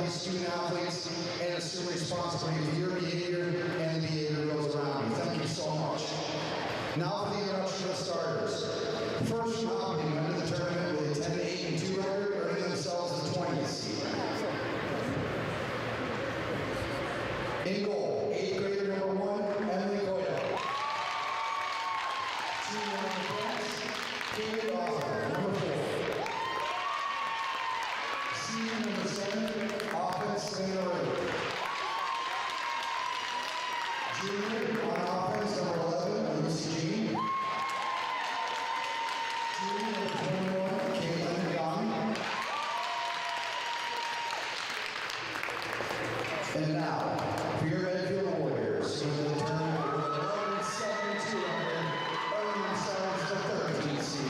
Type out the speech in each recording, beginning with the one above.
these student athletes and assume responsibility for your behavior and the behavior of those around you. Thank you so much. Now for the introduction of starters. First hopping under the tournament with a 10-8-2 record, earning themselves the 20th seed. In goal, 8th grader number 1, Emily Goya. Junior number 6, David Osler, number 4. Senior number 7, offense, Selena Ray. Junior on offense, number 11, Lucy Jean. Junior number 21, Caitlin Young. And now, for your Medfield Warriors, who will return with 11-7-2 earning themselves the 13th seed.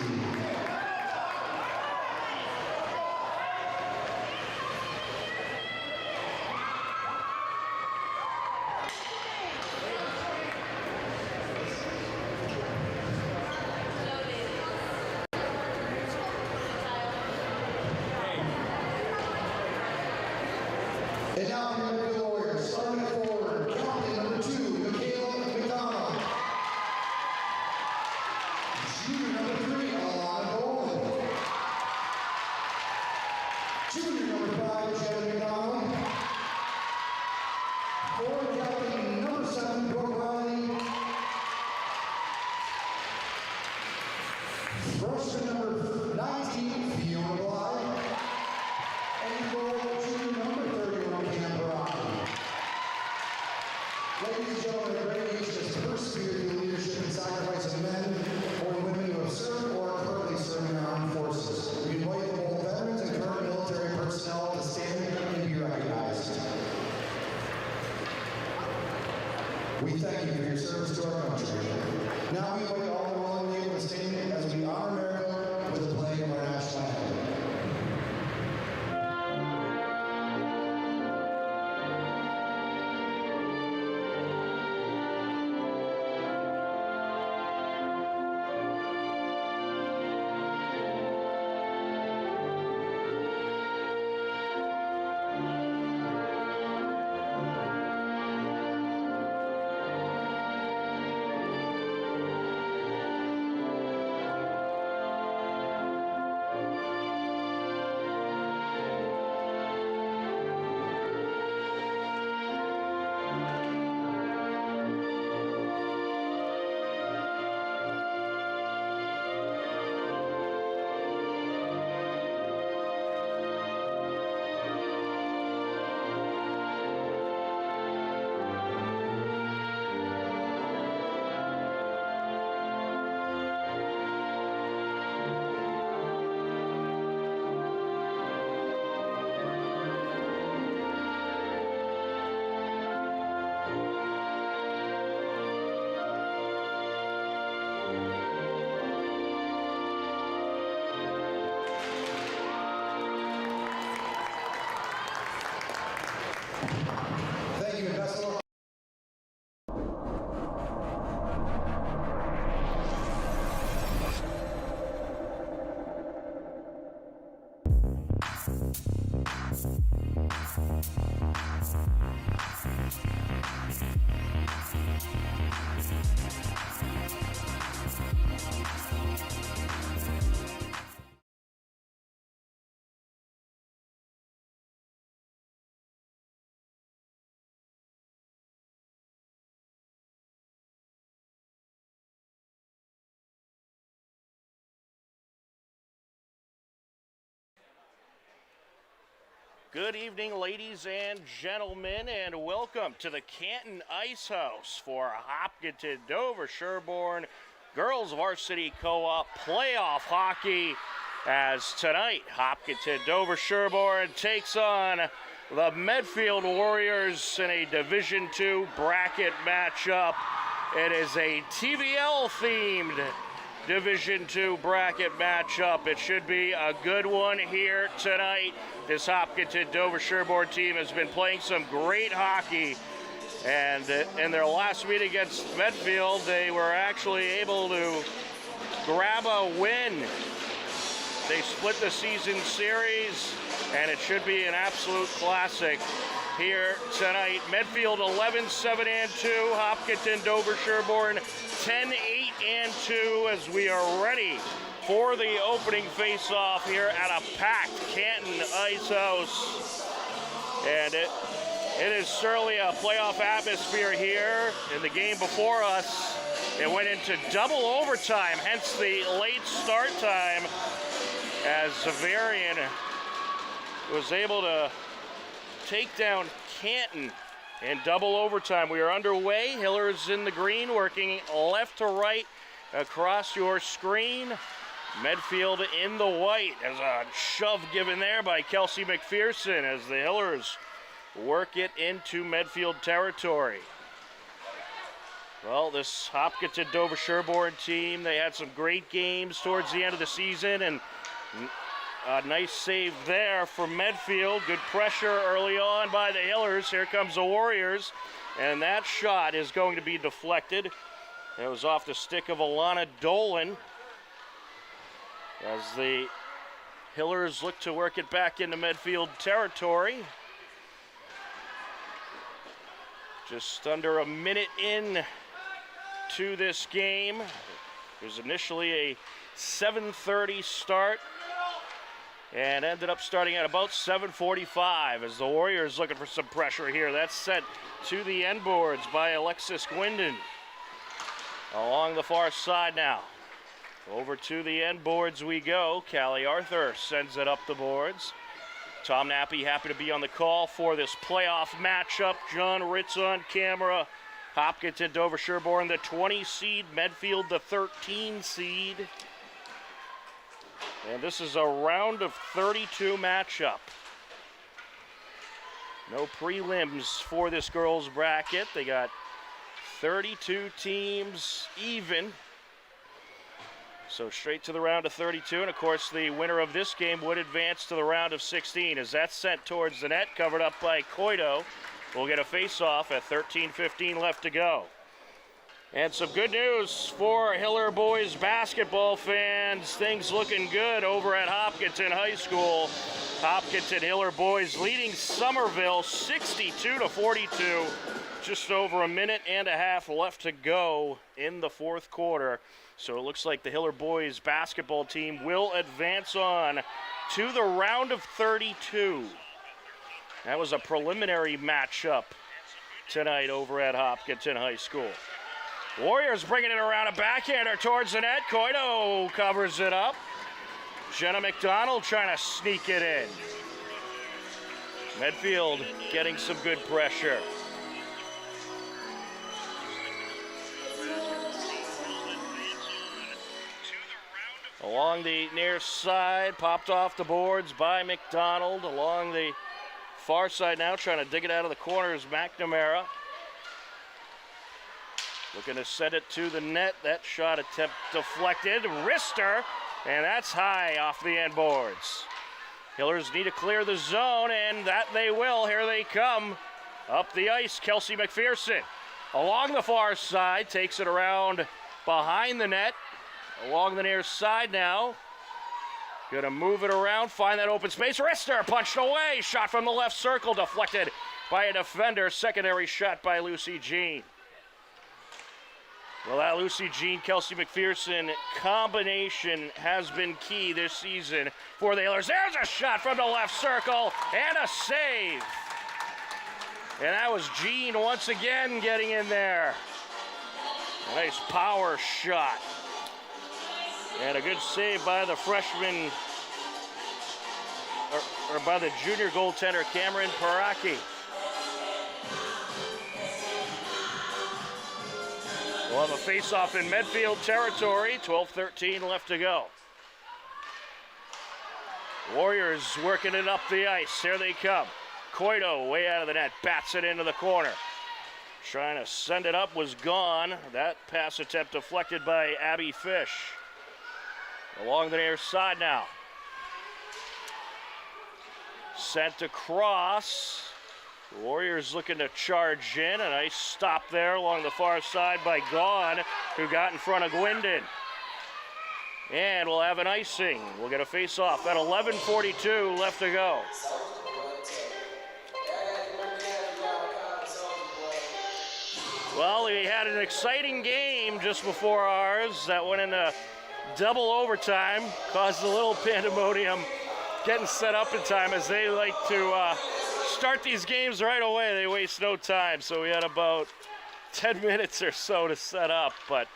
And now for your Medfield Warriors, starting at forward, captain number 2, Michaela McDonald. Junior number 3, Alana Boland. Junior number 5, Jenna McDonald. Forward captain number 7, Brooke Riley. Freshman number 19, Fiona Bly. And goal, junior number 31, Cam Baraki. Ladies and gentlemen, a great age has persevered in the leadership and sacrifice of men or women who have served or are currently serving our armed forces. We invite both veterans and current military personnel to stand and be recognized. We thank you for your service to our country. Now we invite all the willing and able to stand as we honor America with the playing of our national anthem. Thank you, and best of luck. Good evening, ladies and gentlemen, and welcome to the Canton Ice House for Hopkinton Dover Sherborne Girls Varsity Co-op Playoff Hockey, as tonight Hopkinton Dover Sherborne takes on the Medfield Warriors in a Division II bracket matchup. It is a TVL-themed Division II bracket matchup. It should be a good one here tonight. This Hopkinton Dover Sherborne team has been playing some great hockey, and in their last meet against Medfield, they were actually able to grab a win. They split the season series and it should be an absolute classic here tonight. Medfield 11-7-2, Hopkinton, Dover, Sherborne 10-8-2 as we are ready for the opening face-off here at a packed Canton Ice House. And it is certainly a playoff atmosphere here. In the game before us, it went into double overtime, hence the late start time, as Zavarian was able to take down Canton in double overtime. We are underway. Hiller's in the green, working left to right across your screen. Medfield in the white, as a shove given there by Kelsey McPherson as the Hillers work it into Medfield territory. Well, this Hopkinton Dover Sherborne team, they had some great games towards the end of the season, and a nice save there for Medfield. Good pressure early on by the Hillers. Here comes the Warriors, and that shot is going to be deflected. It was off the stick of Alana Dolan as the Hillers look to work it back into Medfield territory. Just under a minute in to this game. It was initially a 7:30 start and ended up starting at about 7:45 as the Warriors looking for some pressure here. That's sent to the end boards by Alexis Gwyndon. Along the far side now. Over to the end boards we go. Callie Arthur sends it up the boards. Tom Nappy happy to be on the call for this playoff matchup. John Ritz on camera. Hopkinton, Dover Sherborne, the 20 seed. Medfield, the 13 seed. And this is a round of 32 matchup. No prelims for this girls bracket. They got 32 teams even. So straight to the round of 32, and of course the winner of this game would advance to the round of 16 as that's sent towards the net, covered up by Coito. We'll get a face-off at 13:15 left to go. And some good news for Hiller boys basketball fans. Things looking good over at Hopkinton High School. Hopkinton Hiller boys leading Somerville 62-42. Just over a minute and a half left to go in the fourth quarter. So it looks like the Hiller boys basketball team will advance on to the round of 32. That was a preliminary matchup tonight over at Hopkinton High School. Warriors bringing it around, a backhander towards the net. Coito covers it up. Jenna McDonald trying to sneak it in. Medfield getting some good pressure. Along the near side, popped off the boards by McDonald. Along the far side now, trying to dig it out of the corner is McNamara. Looking to send it to the net. That shot attempt deflected. Wrister, and that's high off the end boards. Hillers need to clear the zone, and that they will. Here they come. Up the ice, Kelsey McPherson. Along the far side, takes it around behind the net. Along the near side now. Gonna move it around, find that open space. Wrister punched away. Shot from the left circle, deflected by a defender. Secondary shot by Lucy Jean. Well, that Lucy Jean, Kelsey McPherson combination has been key this season for the Hillers. There's a shot from the left circle and a save. And that was Jean once again getting in there. A nice power shot. And a good save by the freshman, or by the junior goaltender, Cameron Paraki. We'll have a face-off in Medfield territory, 12:13 left to go. Warriors working it up the ice. Here they come. Coito way out of the net, bats it into the corner. Trying to send it up, was gone. That pass attempt deflected by Abby Fish. Along the near side now. Sent across. The Warriors looking to charge in. A nice stop there along the far side by Gaughan, who got in front of Gwyndon. And we'll have an icing. We'll get a face-off at 11:42 left to go. Well, we had an exciting game just before ours that went into double overtime, caused a little pandemonium getting set up in time, as they like to start these games right away. They waste no time, so we had about 10 minutes or so to set up, but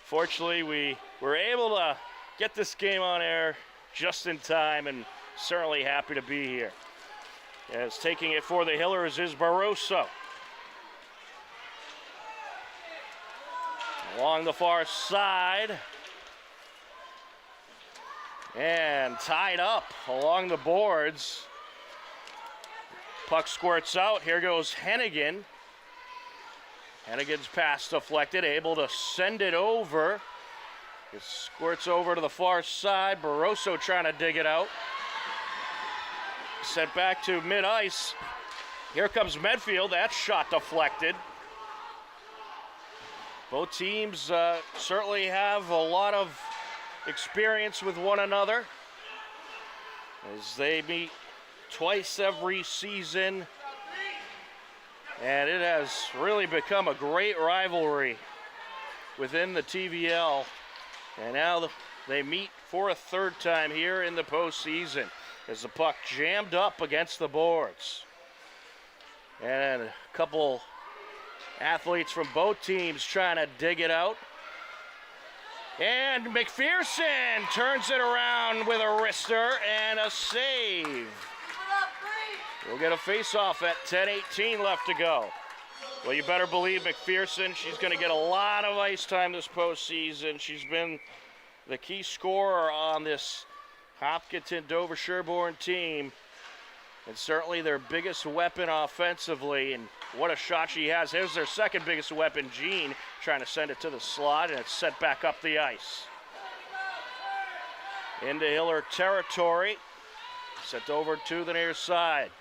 fortunately we were able to get this game on air just in time, and certainly happy to be here. As taking it for the Hillers is Barroso. Along the far side. And tied up along the boards. Puck squirts out. Here goes Hennigan. Hennigan's pass deflected, able to send it over. It squirts over to the far side. Barroso trying to dig it out. Sent back to mid-ice. Here comes Medfield. That shot deflected. Both teams certainly have a lot of experience with one another, as they meet twice every season, and it has really become a great rivalry within the TVL, and now they meet for a third time here in the postseason as the puck jammed up against the boards. And a couple athletes from both teams trying to dig it out. And McPherson turns it around with a wrister and a save. We'll get a face-off at 10:18 left to go. Well, you better believe McPherson, she's going to get a lot of ice time this postseason. She's been the key scorer on this Hopkinton-Dover-Sherborne team, and certainly their biggest weapon offensively. And what a shot she has. Here's their second biggest weapon, Jean, trying to send it to the slot, and it's sent back up the ice. Into Hiller territory. Sent over to the near side.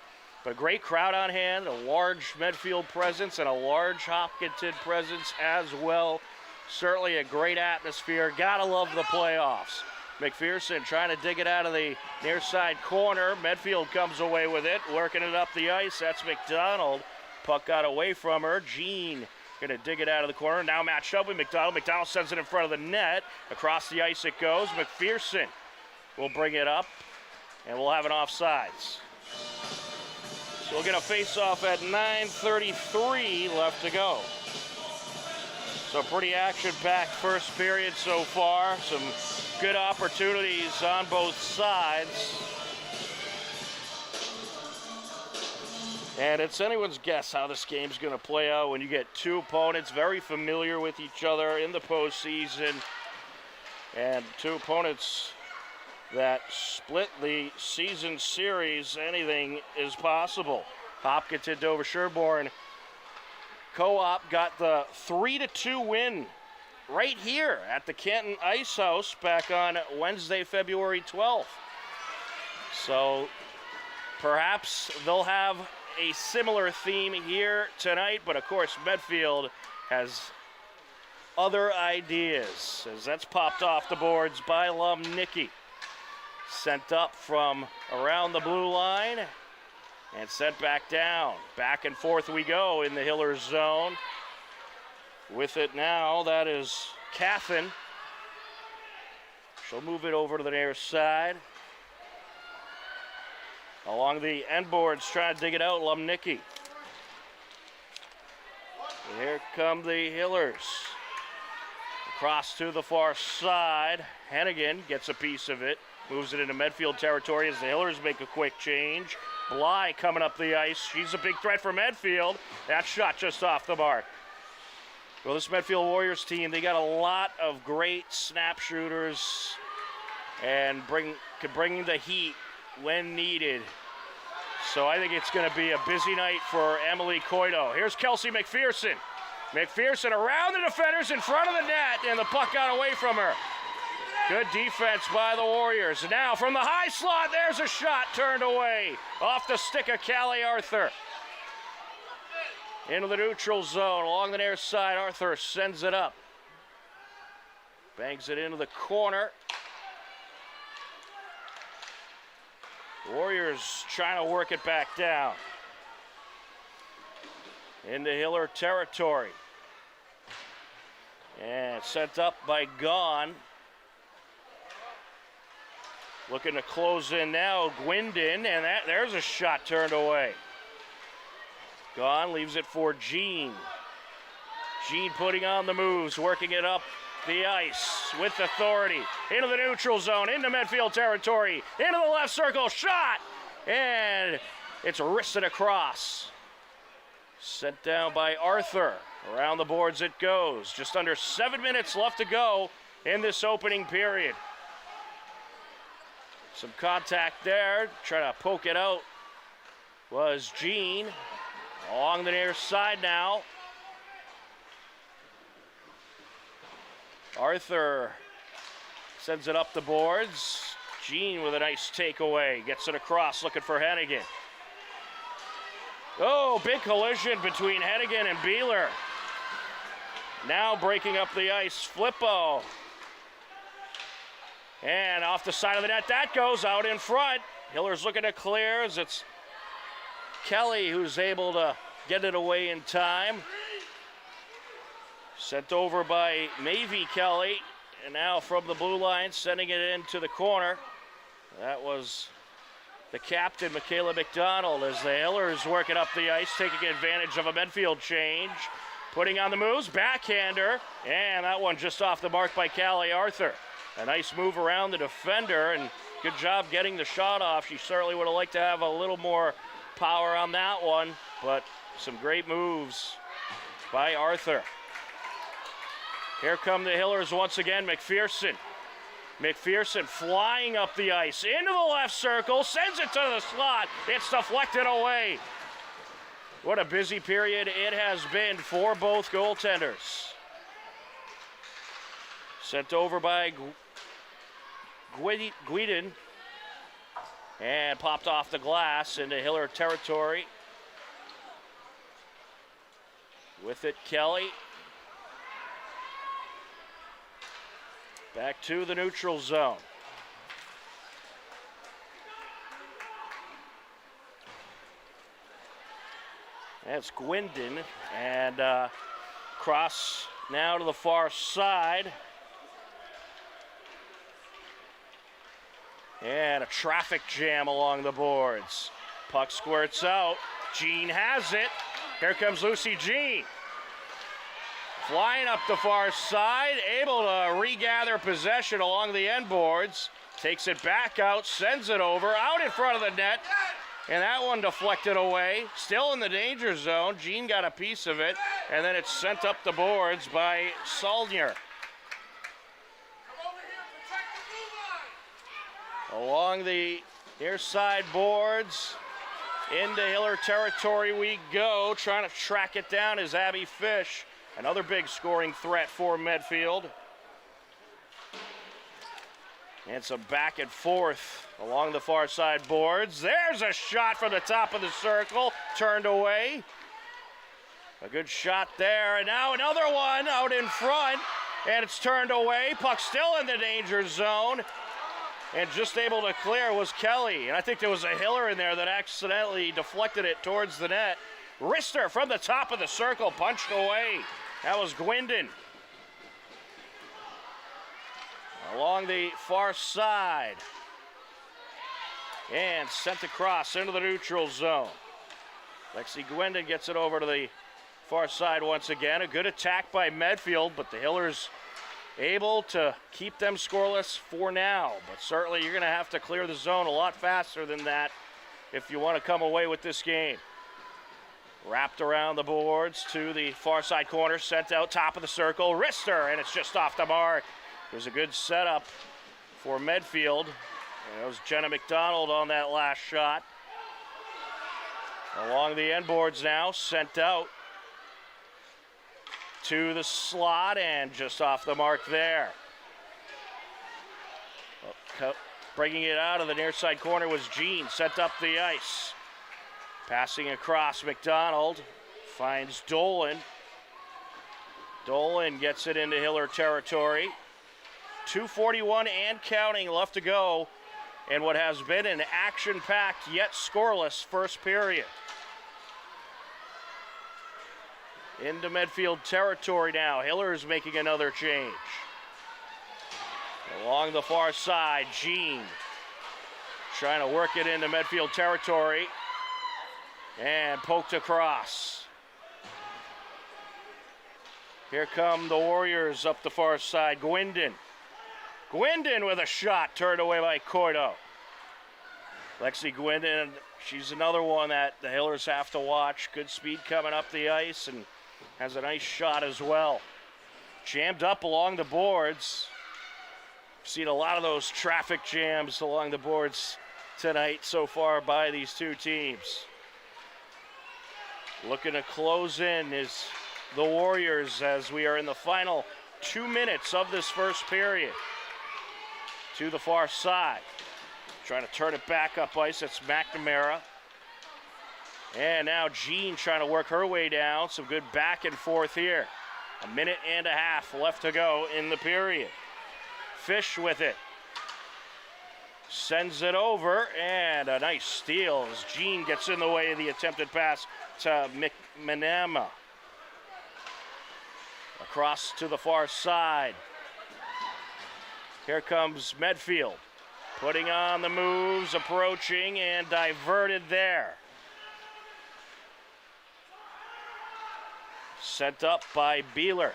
But a great crowd on hand, a large Medfield presence, and a large Hopkinton presence as well. Certainly a great atmosphere. Gotta love the playoffs. McPherson trying to dig it out of the near side corner. Medfield comes away with it, working it up the ice. That's McDonald. Puck got away from her. Jean gonna dig it out of the corner. Now matched up with McDonald. McDonald sends it in front of the net. Across the ice it goes. McPherson will bring it up, and we'll have an offsides. So we'll get a face-off at 9:33 left to go. So pretty action-packed first period so far. Some good opportunities on both sides. And it's anyone's guess how this game's going to play out when you get two opponents very familiar with each other in the postseason, and two opponents that split the season series. Anything is possible. Hopkinton-Dover-Sherborne Co-op got the 3-2 win right here at the Canton Ice House back on Wednesday, February 12th. So perhaps they'll have a similar theme here tonight, but of course Medfield has other ideas, as that's popped off the boards by Lumnicki. Sent up from around the blue line and sent back down. Back and forth we go in the Hillers zone. With it now, that is Cathin. She'll move it over to the near side. Along the end boards, trying to dig it out, Lumnicki. Here come the Hillers. Across to the far side. Hennigan gets a piece of it. Moves it into Medfield territory as the Hillers make a quick change. Bly coming up the ice. She's a big threat for Medfield. That shot just off the mark. Well, this Medfield Warriors team, they got a lot of great snap shooters and can bring the heat when needed. So I think it's going to be a busy night for Emily Coito. Here's Kelsey McPherson. McPherson around the defenders in front of the net, and the puck got away from her. Good defense by the Warriors. Now from the high slot, there's a shot turned away off the stick of Callie Arthur. Into the neutral zone along the near side. Arthur sends it up. Bangs it into the corner. Warriors trying to work it back down. Into Hiller territory. And sent up by Gaughan. Looking to close in now, Gwindon, and there's a shot turned away. Gaughan leaves it for Jean. Jean putting on the moves, working it up the ice with authority. Into the neutral zone, into Medfield territory, into the left circle, shot! And it's wristed across. Sent down by Arthur. Around the boards it goes. Just under 7 minutes left to go in this opening period. Some contact there, trying to poke it out was Jean. Along the near side now. Arthur sends it up the boards. Jean with a nice takeaway, gets it across, looking for Hennigan. Oh, big collision between Hennigan and Beeler. Now breaking up the ice, Flippo. And off the side of the net, that goes out in front. Hiller's looking to clear as it's Kelly who's able to get it away in time. Sent over by Mavie Kelly. And now from the blue line, sending it into the corner. That was the captain, Michaela McDonald, as the Hillers working up the ice, taking advantage of a Medfield change. Putting on the moves, backhander. And that one just off the mark by Callie Arthur. A nice move around the defender, and good job getting the shot off. She certainly would have liked to have a little more power on that one, but some great moves by Arthur. Here come the Hillers once again, McPherson. McPherson flying up the ice, into the left circle, sends it to the slot. It's deflected away. What a busy period it has been for both goaltenders. Sent over by Guidon and popped off the glass into Hiller territory. With it, Kelly. Back to the neutral zone. That's Gwindon, and cross now to the far side. And a traffic jam along the boards. Puck squirts out. Jean has it. Here comes Lucy Jean. Flying up the far side, able to regather possession along the end boards. Takes it back out, sends it over, out in front of the net. And that one deflected away. Still in the danger zone. Jean got a piece of it. And then it's sent up the boards by Saulnier. Along the near side boards, into Hiller territory we go. Trying to track it down is Abby Fish. Another big scoring threat for Medfield. And some back and forth along the far side boards. There's a shot from the top of the circle, turned away. A good shot there, and now another one out in front, and it's turned away. Puck still in the danger zone. And just able to clear was Kelly. And I think there was a Hiller in there that accidentally deflected it towards the net. Wrister from the top of the circle, punched away. That was Gwindon. Along the far side. And sent across into the neutral zone. Lexi Gwindon gets it over to the far side once again. A good attack by Medfield, but the Hillers able to keep them scoreless for now. But certainly you're going to have to clear the zone a lot faster than that if you want to come away with this game. Wrapped around the boards to the far side corner, sent out top of the circle. Wrister, and it's just off the mark. It was a good setup for Medfield. And it was Jenna McDonald on that last shot. Along the end boards now, sent out to the slot and just off the mark there. Bringing it out of the near side corner was Jean, sent up the ice. Passing across, McDonald finds Dolan. Dolan gets it into Hiller territory. 2:41 and counting left to go in what has been an action-packed yet scoreless first period. Into Medfield territory now. Hillers making another change. Along the far side, Jean trying to work it into Medfield territory. And poked across. Here come the Warriors up the far side. Gwendon with a shot turned away by Coito. Lexi Gwendon, she's another one that the Hillers have to watch. Good speed coming up the ice and has a nice shot as well. Jammed up along the boards. Seen a lot of those traffic jams along the boards tonight so far by these two teams. Looking to close in is the Warriors as we are in the final 2 minutes of this first period. To the far side. Trying to turn it back up ice. That's McNamara. And now Jean trying to work her way down. Some good back and forth here. 1.5 minutes left to go in the period. Fish with it. Sends it over, and a nice steal as Jean gets in the way of the attempted pass to McManama. Across to the far side. Here comes Medfield. Putting on the moves, approaching, and diverted there. Sent up by Beeler.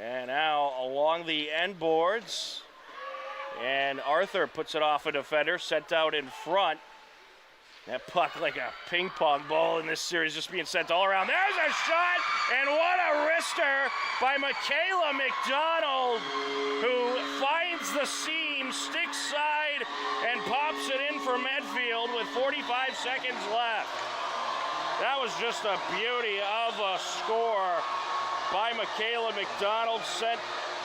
And now along the end boards. And Arthur puts it off a defender, sent out in front. That puck like a ping pong ball in this series just being sent all around. There's a shot, and what a wrister by Michaela McDonald, who finds the seam, stick side, and pops it in for Medfield with 45 seconds left. That was just a beauty of a score by Michaela McDonald. Sent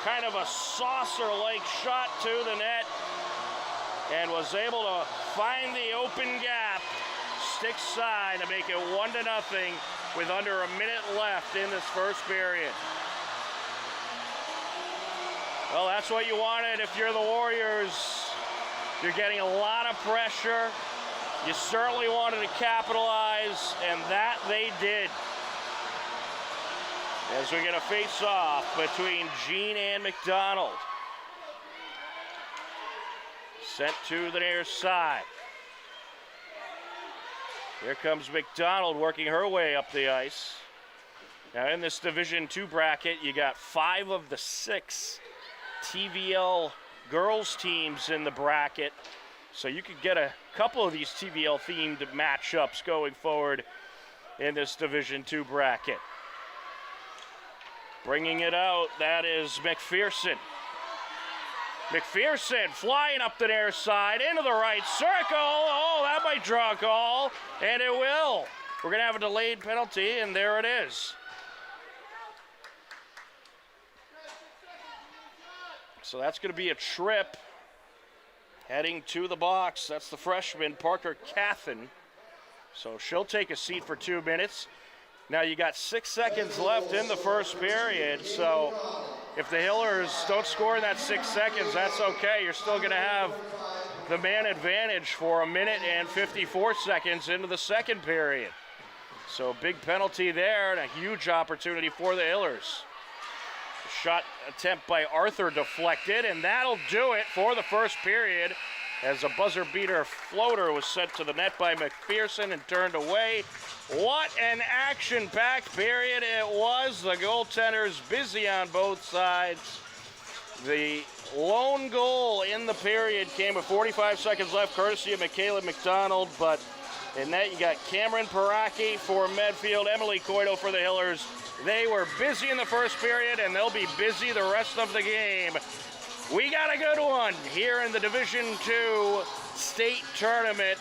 kind of a saucer-like shot to the net and was able to find the open gap, stick side, to make it 1-0 with under a minute left in this first period. Well, that's what you wanted if you're the Warriors. You're getting a lot of pressure. You certainly wanted to capitalize, and that they did. As we get a face-off between Jean and McDonald. Sent to the near side. Here comes McDonald working her way up the ice. Now in this Division II bracket, you got 5 of the 6 TVL girls teams in the bracket. So you could get a couple of these TVL-themed matchups going forward in this Division II bracket. Bringing it out, that is McPherson. McPherson flying up the near side into the right circle. Oh, that might draw a goal, and it will. We're going to have a delayed penalty, and there it is. So that's going to be a trip heading to the box. That's the freshman, Parker Cathan. So she'll take a seat for 2 minutes. Now you got 6 seconds left in the first period, so if the Hillers don't score in that 6 seconds, that's okay. You're still going to have the man advantage for 1 minute and 54 seconds into the second period. So big penalty there and a huge opportunity for the Hillers. Shot attempt by Arthur deflected, and that'll do it for the first period as a buzzer beater floater was sent to the net by McPherson and turned away. What an action-packed period it was. The goaltenders busy on both sides. The lone goal in the period came with 45 seconds left, courtesy of Michaela McDonald, but in that you got Cameron Paraki for Medfield, Emily Coito for the Hillers. They were busy in the first period, and they'll be busy the rest of the game. We got a good one here in the Division II state tournament.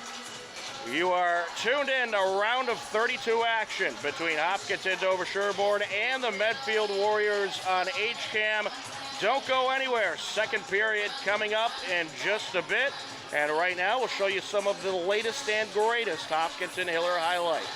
You are tuned in to round of 32 action between Hopkinton, Dover, Sherborne, and the Medfield Warriors on HCAM. Don't go anywhere. Second period coming up in just a bit. And right now, we'll show you some of the latest and greatest Hopkinton Hiller highlights.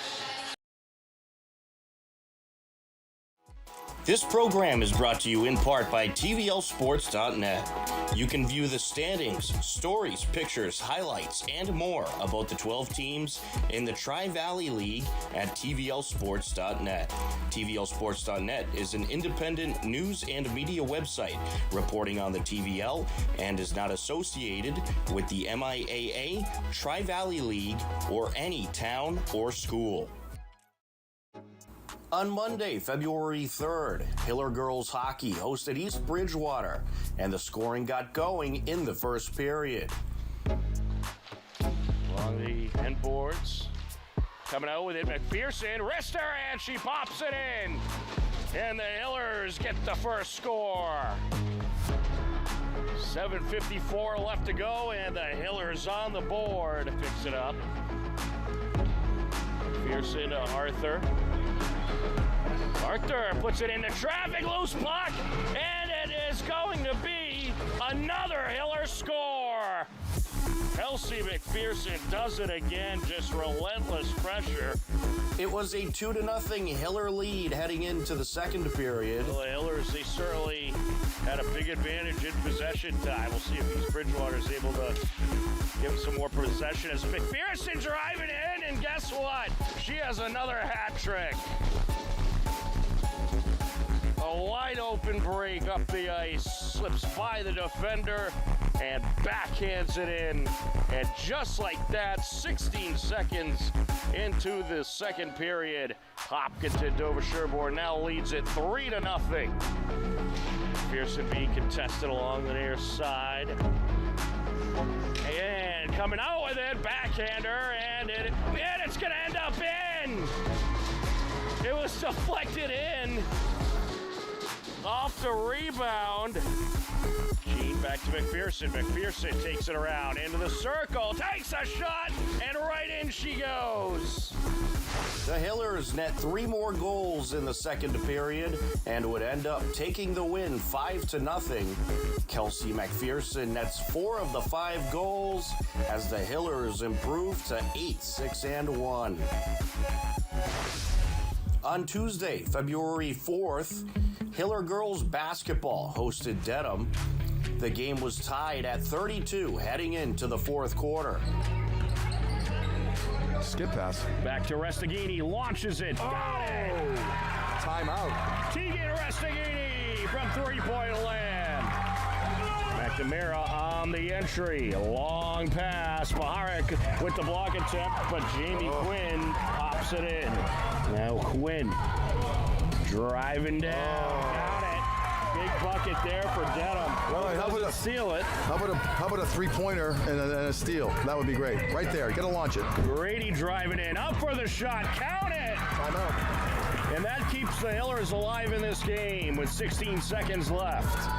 This program is brought to you in part by TVLSports.net. You can view the standings, stories, pictures, highlights, and more about the 12 teams in the Tri-Valley League at TVLSports.net. TVLSports.net is an independent news and media website reporting on the TVL and is not associated with the MIAA, Tri-Valley League, or any town or school. On Monday, February 3rd, Hiller Girls Hockey hosted East Bridgewater, and the scoring got going in the first period. Along the end boards, coming out with it, McPherson, wrister, and she pops it in. And the Hillers get the first score. 7:54 left to go, and the Hillers on the board. Picks it up. McPherson to Arthur. Arthur puts it into traffic, loose puck, and it is going to be another Hiller score. Kelsey McPherson does it again, just relentless pressure. It was a 2-0 Hiller lead heading into the second period. Well, the Hillers, they certainly had a big advantage in possession time. We'll see if East Bridgewater is able to give him some more possession as McPherson driving in, and guess what? She has another hat trick. A wide open break up the ice, slips by the defender, and backhands it in. And just like that, 16 seconds into the second period, Hopkinton Dover Sherborne now leads it 3-0. Pearson being contested along the near side. And coming out with it, backhander, and it's going to end up in. It was deflected in. Off the rebound. Jean back to McPherson. McPherson takes it around into the circle, takes a shot, and right in she goes. The Hillers net 3 more goals in the second period and would end up taking the win 5-0. Kelsey McPherson nets 4 of the 5 goals as the Hillers improve to 8-6-1. On Tuesday, February 4th, Hiller Girls Basketball hosted Dedham. The game was tied at 32 heading into the fourth quarter. Skip pass. Back to Restaghini, launches it. Got it! Timeout. Tegan Restaghini from three-point land. McNamara on the entry. Long pass. Maharik with the block attempt, but Jamie Quinn pops it in. Now Quinn driving down. Got it. Big bucket there for Dedham. Well, how about seal it? How about a three-pointer and a steal? That would be great. Right there. Get to launch it. Grady driving in. Up for the shot. Count it. Timeout. And that keeps the Hillers alive in this game with 16 seconds left.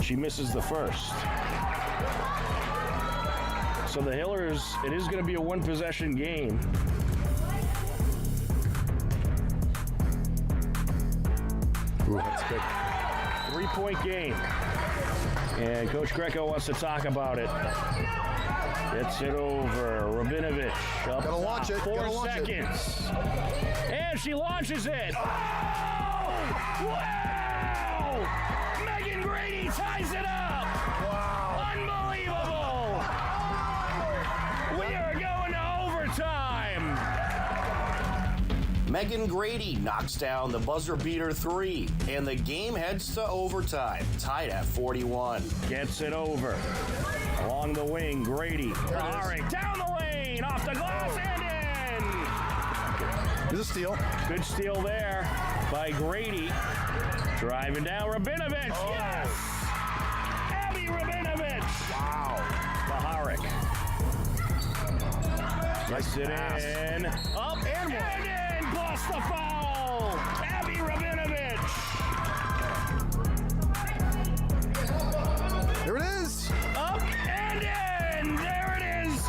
She misses the first. So the Hillers, it is going to be a one-possession game. Ooh, that's good. 3-point game. And Coach Greco wants to talk about it. Gets it over. Rabinovich up Gotta launch it. 4 Gotta launch seconds. And she launches it. Oh! Wow! Megan Grady ties it up. Wow. Unbelievable. We are going to overtime. Megan Grady knocks down the buzzer beater 3, and the game heads to overtime, tied at 41. Gets it over. Along the wing, Grady. Haring down the lane, off the glass and in. Here's a steal. Good steal there by Grady. Driving down Rabinovich. Oh. Yes! Abby Rabinovich. Wow. Maharik. Gets it in. Up and in. Plus the foul. Abby Rabinovich. There it is. Up and in. There it is.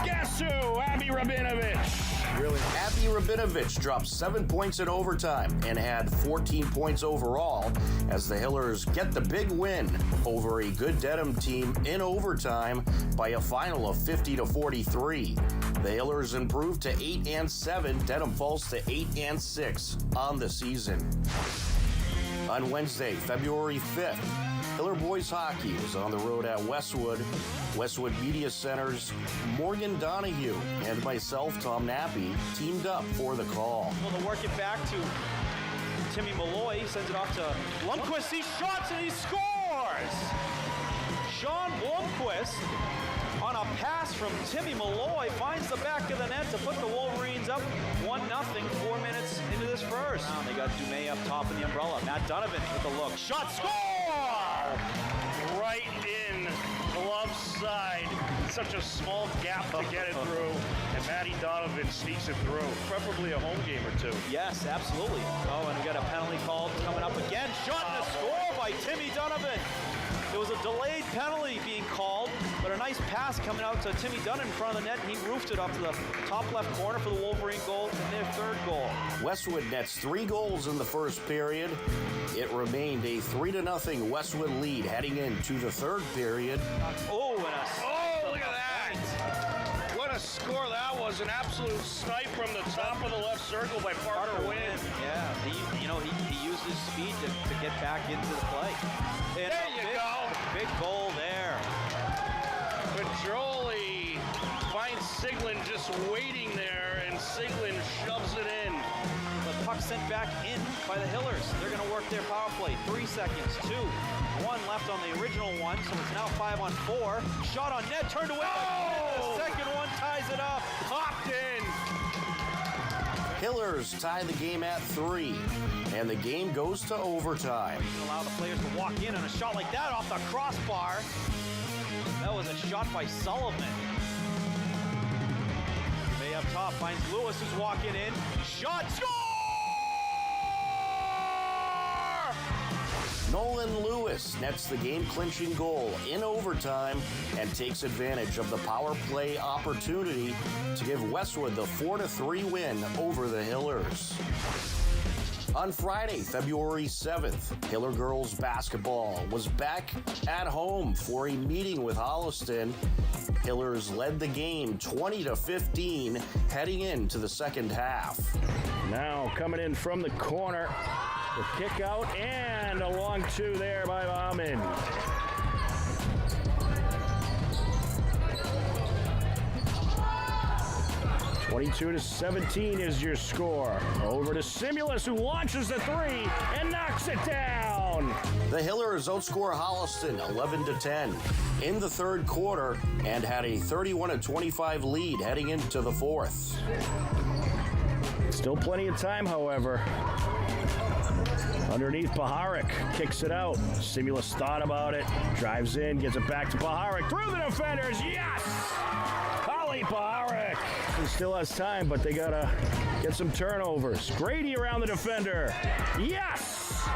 Guess who? Abby Rabinovich. Really? Abby Rabinovich dropped 7 points in overtime and had 14 points overall as the Hillers get the big win over a good Dedham team in overtime by a final of 50-43. The Hillers improved to 8-7. Dedham falls to 8-6 on the season. On Wednesday, February 5th, Hiller boys hockey was on the road at Westwood. Westwood Media Center's Morgan Donahue and myself, Tom Nappy, teamed up for the call. Well, to work it back to Timmy Malloy, sends it off to Blomqvist. He shots and he scores! Sean Blomqvist, on a pass from Timmy Malloy, finds the back of the net to put the Wolverines up 1-0, 4 minutes into this first. Now they got Dumais up top in the umbrella. Matt Donovan with the look. Shot, score! Right in the left side. Such a small gap to get it through, and Matty Donovan sneaks it through. Preferably a home game or two. Yes, absolutely. Oh, and we got a penalty called coming up again. Shot and a score by Timmy Donovan. There was a delayed penalty being called, but a nice pass coming out to Timmy Dunn in front of the net, and he roofed it up to the top left corner for the Wolverine goal and their third goal. Westwood nets 3 goals in the first period. It remained a 3-0 Westwood lead heading into the third period. Oh, look at that! What a score that was. An absolute snipe from the top of the left circle by Parker Wynn. Yeah, he used his speed to get back into the play. And there you go. Big goal there. Petroli finds Siglin just waiting there, and Siglin shoves it in. The puck sent back in by the Hillers. They're going to work their power play. 3 seconds, 2, 1 left on the original one, so it's now 5-on-4. Shot on net, turned away. Oh! The second one ties it up. Popped in. Hillers tie the game at 3, and the game goes to overtime. Allow the players to walk in on a shot like that off the crossbar. That was a shot by Sullivan. May up top finds Lewis, who's walking in. Shot, score! Nolan Lewis nets the game-clinching goal in overtime and takes advantage of the power play opportunity to give Westwood the 4-3 win over the Hillers. On Friday, February 7th, Hiller girls basketball was back at home for a meeting with Holliston. Hillers led the game 20-15 heading into the second half. Now coming in from the corner, the kick out and a long 2 there by Bauman. 22-17 is your score. Over to Simulus, who launches the 3 and knocks it down. The Hillers outscore Holliston 11-10 in the third quarter and had a 31-25 lead heading into the fourth. Still plenty of time, however. Underneath, Paharik kicks it out. Simulus thought about it, drives in, gets it back to Paharik through the defenders. Yes! Holly Paharik. He still has time, but they gotta get some turnovers. Grady around the defender. Yes!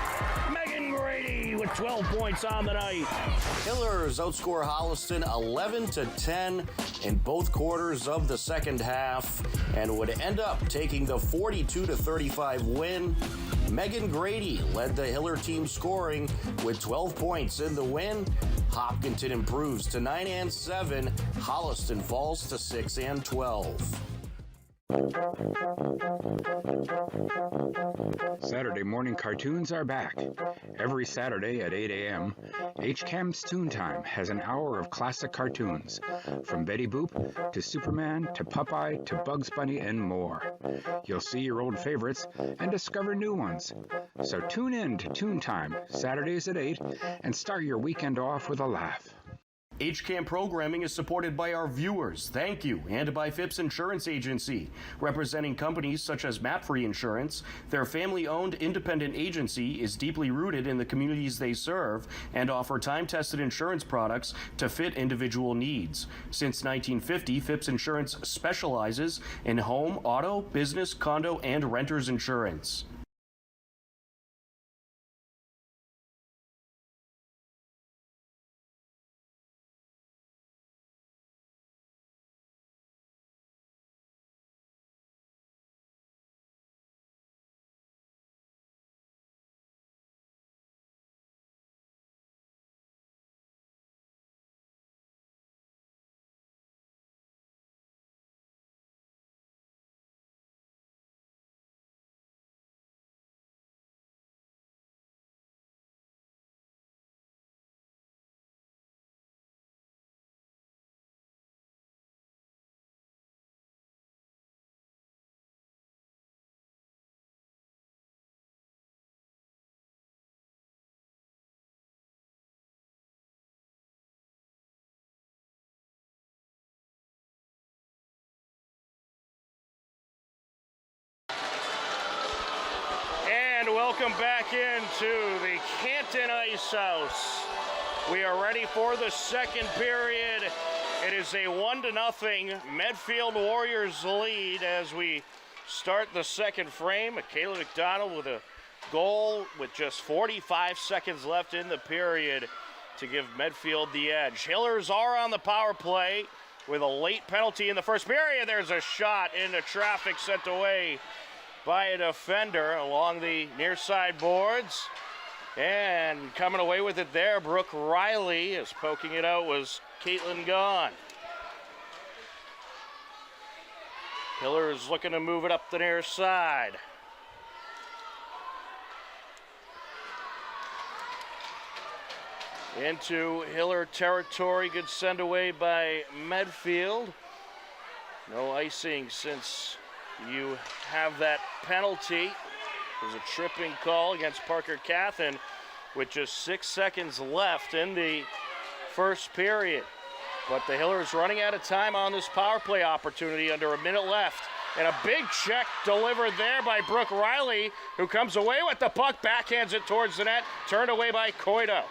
Megan Grady with 12 points on the night. Hillers outscore Holliston 11-10 in both quarters of the second half and would end up taking the 42-35 win. Megan Grady led the Hiller team scoring with 12 points in the win. Hopkinton improves to 9-7. Holliston falls to 6-12. Saturday morning cartoons are back. Every Saturday at 8 a.m., HCAM's Toon Time has an hour of classic cartoons, from Betty Boop to Superman to Popeye to Bugs Bunny and more. You'll see your old favorites and discover new ones. So tune in to Toon Time, Saturdays at 8, and start your weekend off with a laugh. HCAM programming is supported by our viewers, thank you, and by Phipps Insurance Agency, representing companies such as Mapfree Insurance. Their family-owned independent agency is deeply rooted in the communities they serve and offer time-tested insurance products to fit individual needs. Since 1950, Phipps Insurance specializes in home, auto, business, condo, and renters insurance. welcome back into the Canton Ice House. We are ready for the second period. It is a 1-0 Medfield Warriors lead as we start the second frame. Michaela McDonald with a goal with just 45 seconds left in the period to give Medfield the edge. Hillers are on the power play with a late penalty in the first period. There's a shot into traffic sent away by a defender along the near side boards. And coming away with it there, Brooke Riley, as poking it out was Caitlin Gahn. Hillers looking to move it up the near side. Into Hiller territory, good send away by Medfield. No icing since you have that penalty. There's a tripping call against Parker Cathan with just 6 seconds left in the first period. But the Hillers running out of time on this power play opportunity under a minute left. And a big check delivered there by Brooke Riley, who comes away with the puck, backhands it towards the net, turned away by Coito.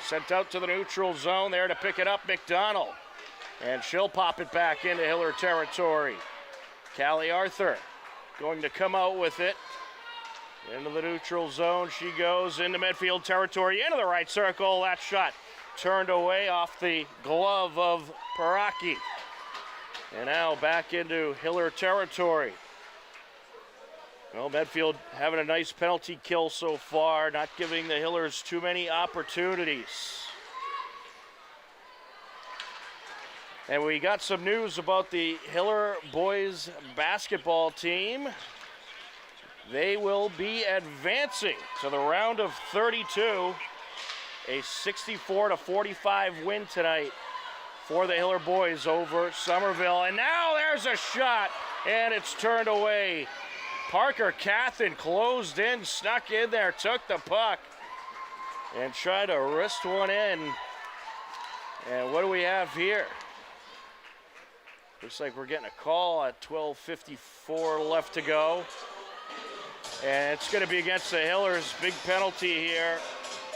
Sent out to the neutral zone there to pick it up, McDonald. And she'll pop it back into Hiller territory. Callie Arthur going to come out with it. Into the neutral zone she goes, into Medfield territory, into the right circle. That shot turned away off the glove of Paraki. And now back into Hiller territory. Well, Medfield having a nice penalty kill so far, not giving the Hillers too many opportunities. And we got some news about the Hiller boys basketball team. They will be advancing to the round of 32. A 64-45 win tonight for the Hiller boys over Somerville. And now there's a shot, and it's turned away. Parker Cathan closed in, snuck in there, took the puck, and tried to wrist one in. And what do we have here? Looks like we're getting a call at 12:54 left to go. And it's going to be against the Hillers. Big penalty here.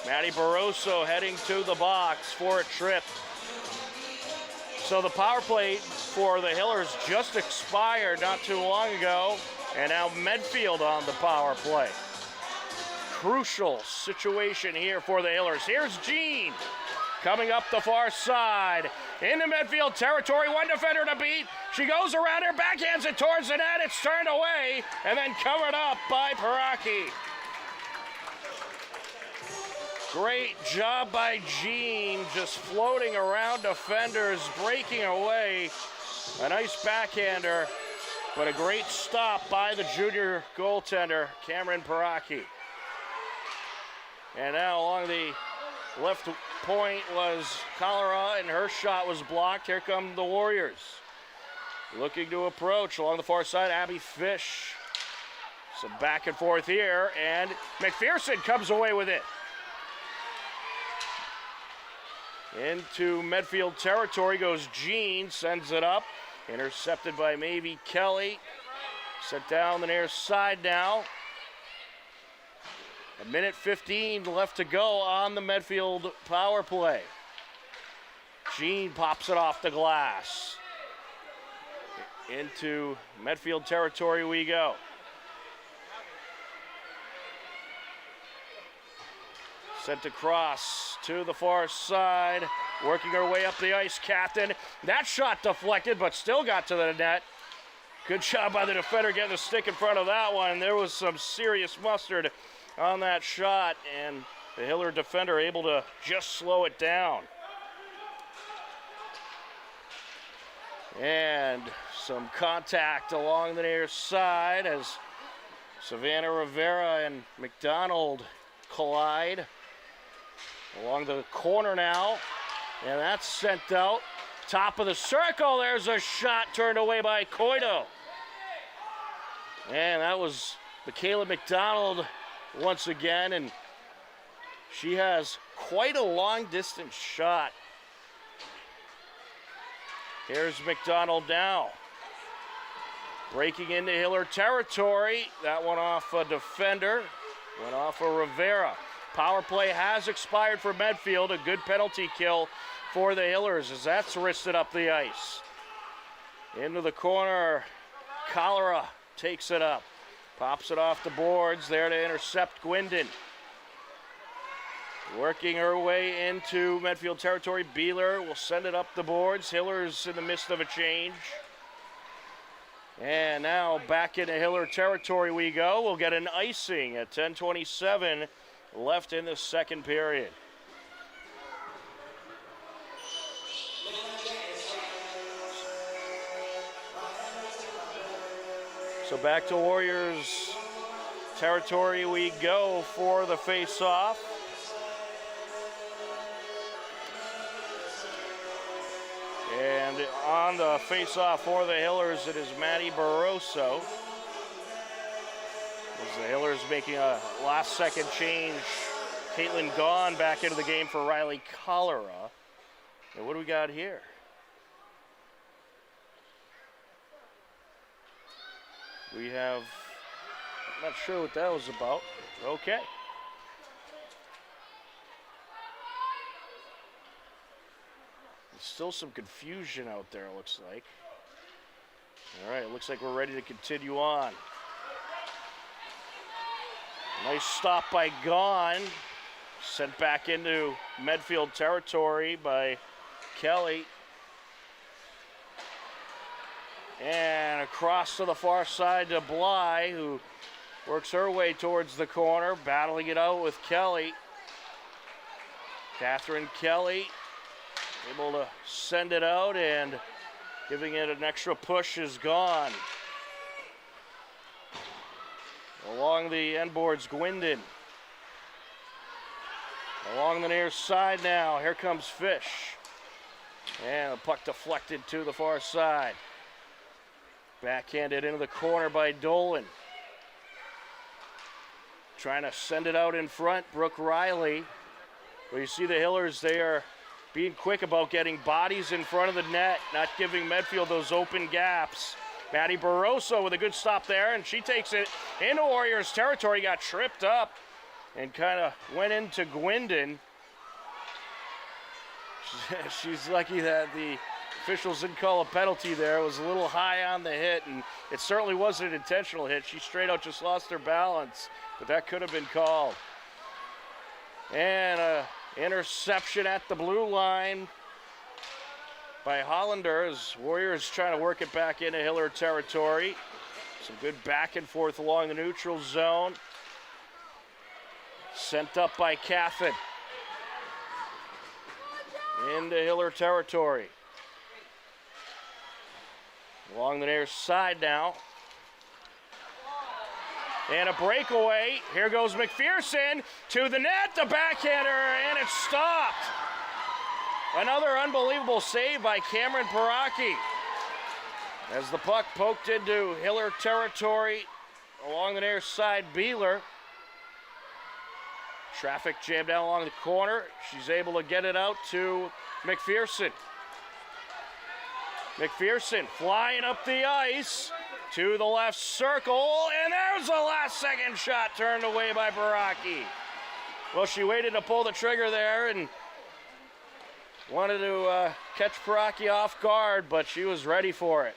Maddie Barroso heading to the box for a trip. So the power play for the Hillers just expired not too long ago. And now Medfield on the power play. Crucial situation here for the Hillers. Here's Jean coming up the far side. Into Medfield territory, one defender to beat. She goes around her, backhands it towards the net. It's turned away and then covered up by Paraki. Great job by Jean, just floating around defenders, breaking away. A nice backhander, but a great stop by the junior goaltender, Cameron Paraki. And now along the left point was Cholera, and her shot was blocked. Here come the Warriors. Looking to approach along the far side, Abby Fish. Some back and forth here, and McPherson comes away with it. Into Medfield territory goes Jean, sends it up. Intercepted by Mavie Kelly. Set down the near side now. 1:15 left to go on the Medfield power play. Jean pops it off the glass. Into Medfield territory we go. Sent across to the far side. Working her way up the ice, Cathan. That shot deflected, but still got to the net. Good job by the defender getting the stick in front of that one. There was some serious mustard on that shot, and the Hiller defender able to just slow it down. And some contact along the near side as Savannah Rivera and McDonald collide. Along the corner now, and that's sent out. Top of the circle, there's a shot turned away by Coito. And that was Michaela McDonald once again, and she has quite a long distance shot. Here's McDonald now. Breaking into Hiller territory. That one off a defender. Went off of Rivera. Power play has expired for Medfield. A good penalty kill for the Hillers as that's wristed up the ice. Into the corner, Cholera takes it up. Pops it off the boards there to intercept Gwindon. Working her way into Medfield territory. Beeler will send it up the boards. Hillers in the midst of a change. And now back into Hiller territory we go. We'll get an icing at 10:27 left in the second period. So back to Warriors territory we go for the face-off. And on the face-off for the Hillers, it is Maddie Barroso. As the Hillers making a last-second change. Caitlin Gaughan back into the game for Riley Cholera. And what do we got here? We have, I'm not sure what that was about. Okay. Still some confusion out there, it looks like. All right, it looks like we're ready to continue on. Nice stop by Gaughan. Sent back into Medfield territory by Kelly. And across to the far side to Bly, who works her way towards the corner, battling it out with Kelly. Catherine Kelly able to send it out, and giving it an extra push is Gaughan. Along the end boards, Gwindon. Along the near side now, here comes Fish. And the puck deflected to the far side. Backhanded into the corner by Dolan. Trying to send it out in front, Brooke Riley. Well, you see the Hillers, they are being quick about getting bodies in front of the net, not giving Medfield those open gaps. Maddie Barroso with a good stop there, and she takes it into Warriors territory, got tripped up, and kind of went into Gwindon. She's lucky that the officials didn't call a penalty there. It was a little high on the hit, and it certainly wasn't an intentional hit. She straight out just lost her balance, but that could have been called. And a interception at the blue line by Hollander as Warriors trying to work it back into Hiller territory. Some good back and forth along the neutral zone. Sent up by Caffin. Into Hiller territory. Along the near side now. And a breakaway. Here goes McPherson to the net, the backhander, and it's stopped. Another unbelievable save by Cameron Paraki. As the puck poked into Hiller territory along the near side, Beeler. Traffic jammed down along the corner. She's able to get it out to McPherson. McPherson flying up the ice to the left circle, and there's a last-second shot turned away by Baraki. Well, she waited to pull the trigger there and wanted to catch Paraki off guard, but she was ready for it.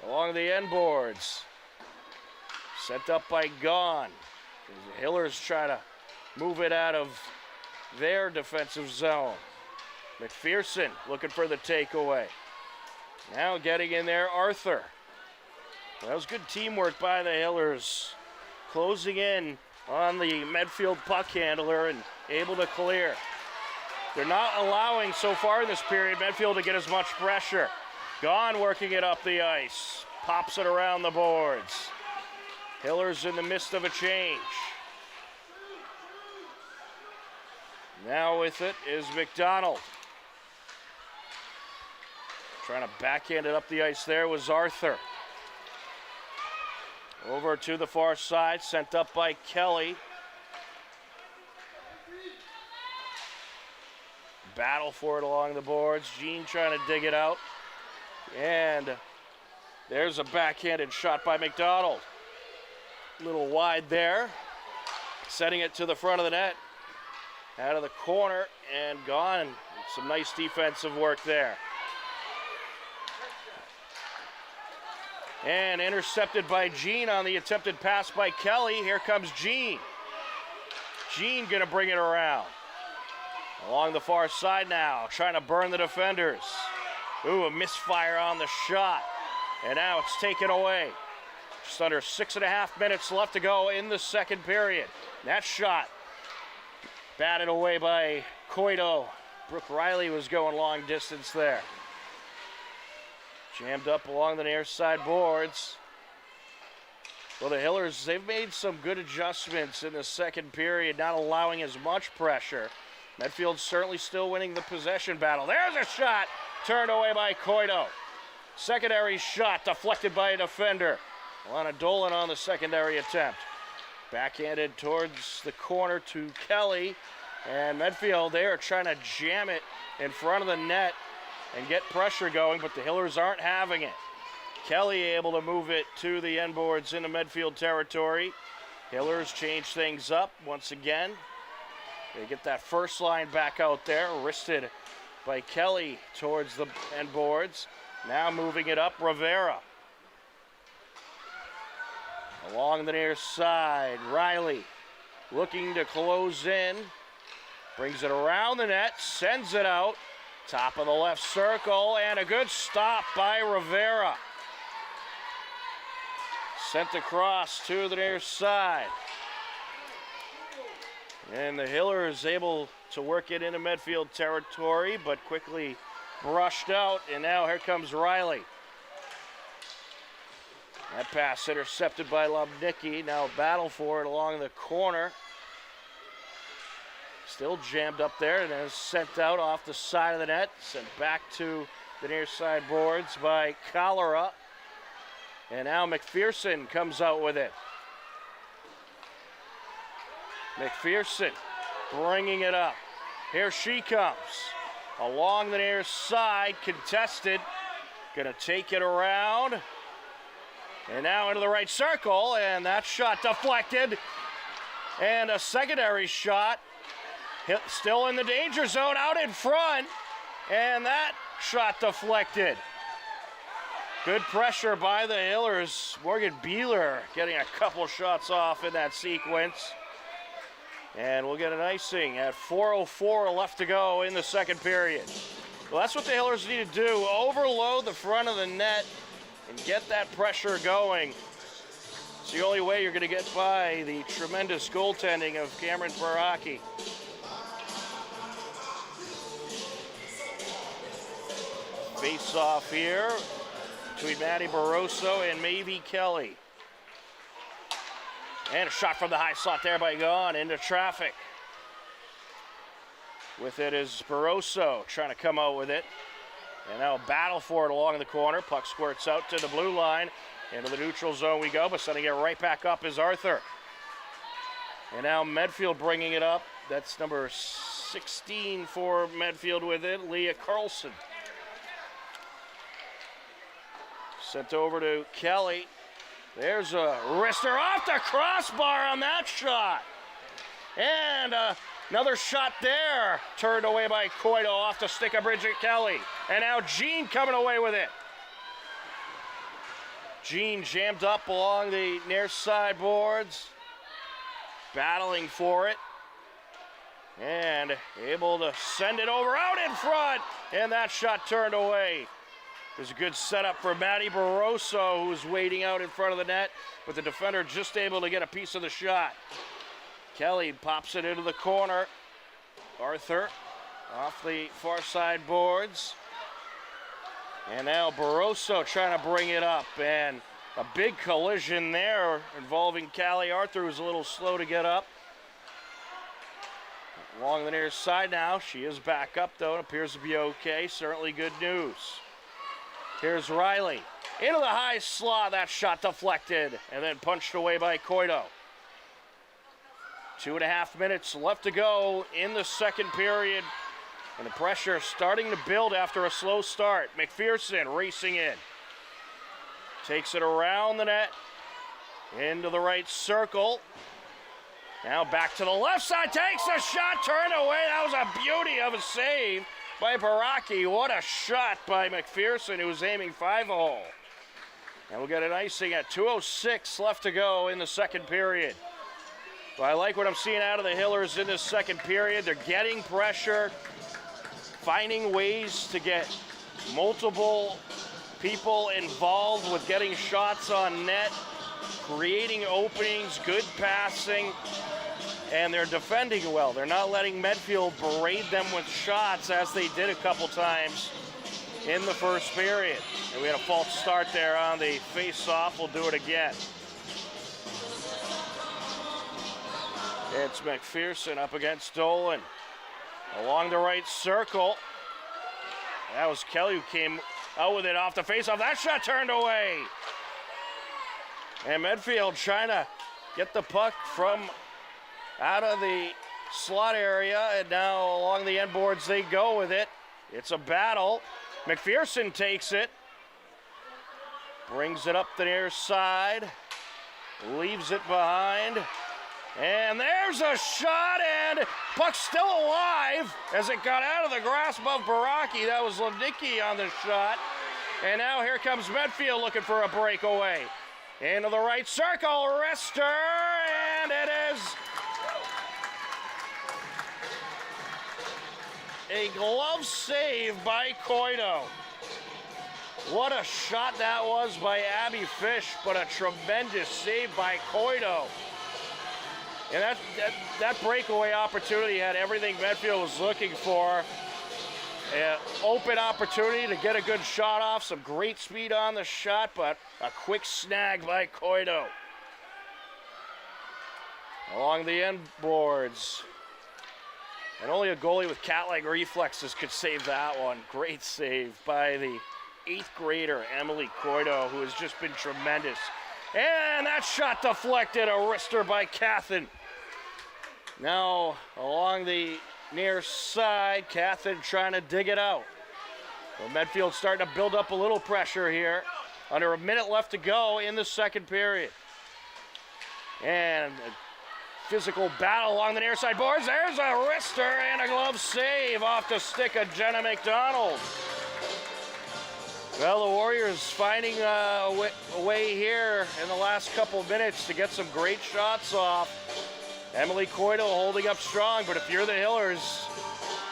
Along the end boards. Sent up by Gaughan. The Hillers try to move it out of their defensive zone. McPherson looking for the takeaway. Now getting in there, Arthur. That was good teamwork by the Hillers. Closing in on the Medfield puck handler and able to clear. They're not allowing so far in this period Medfield to get as much pressure. Gaughan working it up the ice. Pops it around the boards. Hillers in the midst of a change. Now with it is McDonald. Trying to backhand it up the ice there was Arthur. Over to the far side, sent up by Kelly. Battle for it along the boards. Jean trying to dig it out. And there's a backhanded shot by McDonald. A little wide there. Setting it to the front of the net. Out of the corner and gone. Some nice defensive work there. And intercepted by Jean on the attempted pass by Kelly. Here comes Jean. Jean gonna bring it around. Along the far side now, trying to burn the defenders. Ooh, a misfire on the shot. And now it's taken away. Just under 6.5 minutes left to go in the second period. That shot batted away by Coito. Brooke Riley was going long distance there. Jammed up along the near side boards. Well, the Hillers, they've made some good adjustments in the second period, not allowing as much pressure. Medfield certainly still winning the possession battle. There's a shot turned away by Coito. Secondary shot deflected by a defender. Alana Dolan on the secondary attempt. Backhanded towards the corner to Kelly. And Medfield, they are trying to jam it in front of the net and get pressure going, but the Hillers aren't having it. Kelly able to move it to the end boards into Medfield territory. Hillers change things up once again. They get that first line back out there, wristed by Kelly towards the end boards. Now moving it up, Rivera. Along the near side, Riley looking to close in. Brings it around the net, sends it out. Top of the left circle, and a good stop by Rivera. Sent across to the near side. And the Hillers able to work it into Medfield territory, but quickly brushed out, and now here comes Riley. That pass intercepted by Lubnicki. Now battle for it along the corner. Still jammed up there and is sent out off the side of the net. Sent back to the near side boards by Cholera. And now McPherson comes out with it. McPherson bringing it up. Here she comes. Along the near side, contested. Gonna take it around. And now into the right circle, and that shot deflected. And a secondary shot. Still in the danger zone, out in front. And that shot deflected. Good pressure by the Hillers. Morgan Beeler getting a couple shots off in that sequence. And we'll get an icing at 4:04 left to go in the second period. Well, that's what the Hillers need to do. Overload the front of the net and get that pressure going. It's the only way you're going to get by the tremendous goaltending of Cameron Baraki. Face off here between Maddie Barroso and Mavie Kelly. And a shot from the high slot there by Gaughan into traffic. With it is Barroso trying to come out with it. And now a battle for it along the corner. Puck squirts out to the blue line. Into the neutral zone we go, but sending it right back up is Arthur. And now Medfield bringing it up. That's number 16 for Medfield with it, Leah Carlson. Sent over to Kelly. There's a wrister off the crossbar on that shot. And another shot there. Turned away by Coito off the stick of Bridget Kelly. And now Jean coming away with it. Jean jammed up along the near side boards. Battling for it. And able to send it over out in front. And that shot turned away. There's a good setup for Maddie Barroso, who's waiting out in front of the net, but the defender just able to get a piece of the shot. Kelly pops it into the corner. Arthur off the far side boards. And now Barroso trying to bring it up, and a big collision there involving Callie Arthur, who's a little slow to get up. Along the near side now, she is back up though, and appears to be okay. Certainly good news. Here's Riley. Into the high slot, that shot deflected and then punched away by Coito. 2.5 minutes left to go in the second period. And the pressure starting to build after a slow start. McPherson racing in. Takes it around the net. into the right circle. Now back to the left side, takes a shot, turned away. That was a beauty of a save by Baraki. What a shot by McPherson, who was aiming 5-hole. And we'll get an icing at 2:06 left to go in the second period. But I like what I'm seeing out of the Hillers in this second period. They're getting pressure, finding ways to get multiple people involved with getting shots on net, creating openings, good passing, and they're defending well. They're not letting Medfield berate them with shots as they did a couple times in the first period. And we had a false start there on the face-off. We'll do it again. It's McPherson up against Dolan. Along the right circle. That was Kelly who came out with it off the face-off. That shot turned away. And Medfield trying to get the puck from out of the slot area, and now along the end boards they go with it. It's a battle. McPherson takes it. Brings it up the near side. Leaves it behind. And there's a shot, and puck's still alive as it got out of the grasp of Baraki. That was Levnicki on the shot. And now here comes Medfield looking for a breakaway. Into the right circle, Rister, and it is a glove save by Coito. What a shot that was by Abby Fish, but a tremendous save by Coito. And that breakaway opportunity had everything Medfield was looking for. An open opportunity to get a good shot off, some great speed on the shot, but a quick snag by Coito. Along the end boards. And only a goalie with cat-like reflexes could save that one. Great save by the 8th grader, Emily Coito, who has just been tremendous. And that shot deflected, a wrister by Cathan. Now, along the near side, Cathan trying to dig it out. Well, Medfield starting to build up a little pressure here. Under a minute left to go in the second period. And a physical battle along the near side boards. There's a wrister and a glove save off the stick of Jenna McDonald. Well, the Warriors finding a way here in the last couple of minutes to get some great shots off. Emily Coito holding up strong, but if you're the Hillers,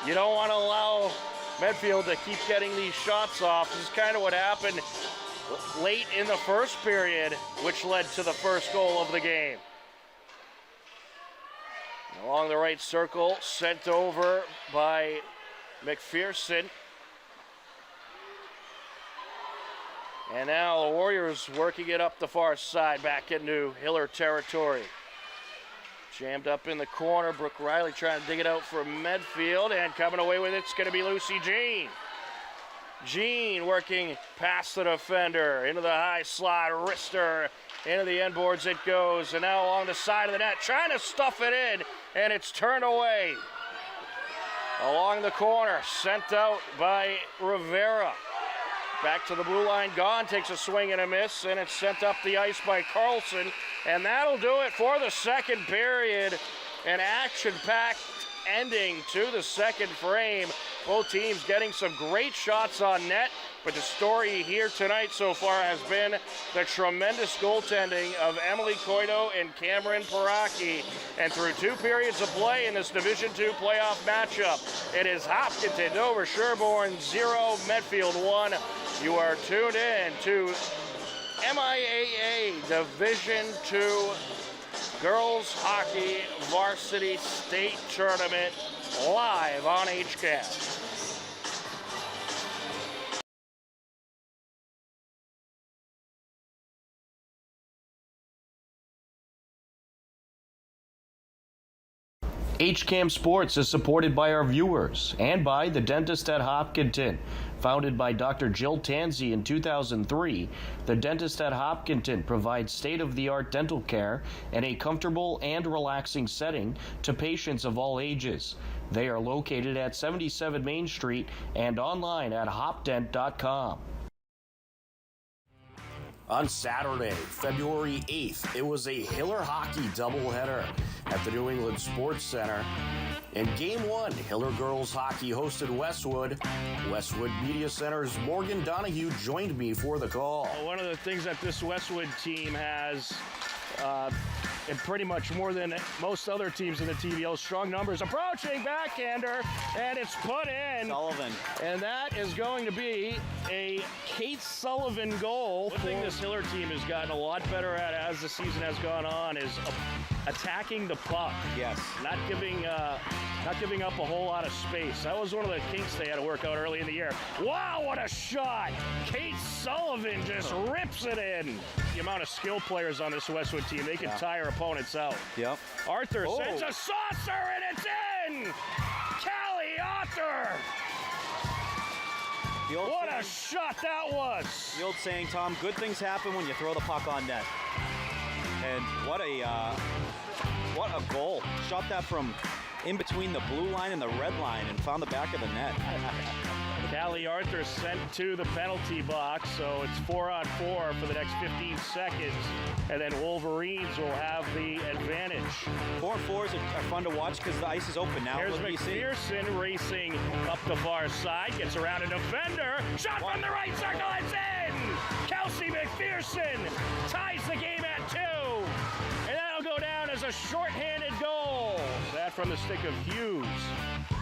you don't want to allow Medfield to keep getting these shots off. This is kind of what happened late in the first period, which led to the first goal of the game. Along the right circle, sent over by McPherson. And now the Warriors working it up the far side, back into Hiller territory. Jammed up in the corner. Brooke Riley trying to dig it out for Medfield, and coming away with it's going to be Lucy Jean. Jean working past the defender into the high slot. Wrister into the end boards it goes, and now along the side of the net, trying to stuff it in, and it's turned away. Along the corner, sent out by Rivera. Back to the blue line, Gone takes a swing and a miss, and it's sent up the ice by Carlson. And that'll do it for the second period. An action-packed ending to the second frame. Both teams getting some great shots on net, but the story here tonight so far has been the tremendous goaltending of Emily Coito and Cameron Paraki. And through 2 periods of play in this Division II playoff matchup, it is Hopkinton over Sherbourne 0, Medfield 1. You are tuned in to MIAA Division II Girls Hockey Varsity State Tournament live on HCAM. HCAM Sports is supported by our viewers and by the Dentist at Hopkinton. Founded by Dr. Jill Tansey in 2003, the Dentist at Hopkinton provides state-of-the-art dental care in a comfortable and relaxing setting to patients of all ages. They are located at 77 Main Street and online at hopdent.com. On Saturday, February 8th, it was a Hiller hockey doubleheader at the New England Sports Center. In Game 1, Hiller girls hockey hosted Westwood. Westwood Media Center's Morgan Donahue joined me for the call. One of the things that this Westwood team has, and pretty much more than most other teams in the TVL, strong numbers. Approaching backhander, and it's put in. Sullivan. And that is going to be a Kate Sullivan goal. One thing this Hiller team has gotten a lot better at as the season has gone on is attacking the puck. Yes. Not giving up a whole lot of space. That was one of the kinks they had to work out early in the year. Wow, what a shot! Kate Sullivan just rips it in. The amount of skill players on this Westwood team, they can tire opponents out. Yep. Arthur sends a saucer and it's in! Callie Arthur! What a shot that was! The old saying, Tom, good things happen when you throw the puck on net. And what a goal. Shot that from in between the blue line and the red line and found the back of the net. Callie Arthur sent to the penalty box, so it's 4-on-4 for the next 15 seconds, and then Wolverines will have the advantage. 4-on-4s are fun to watch because the ice is open now. Here's What do you see? McPherson racing up the far side, gets around a defender, shot from the right circle, it's in! Kelsey McPherson ties the game at 2, and that'll go down as a shorthanded goal. That from the stick of Hughes.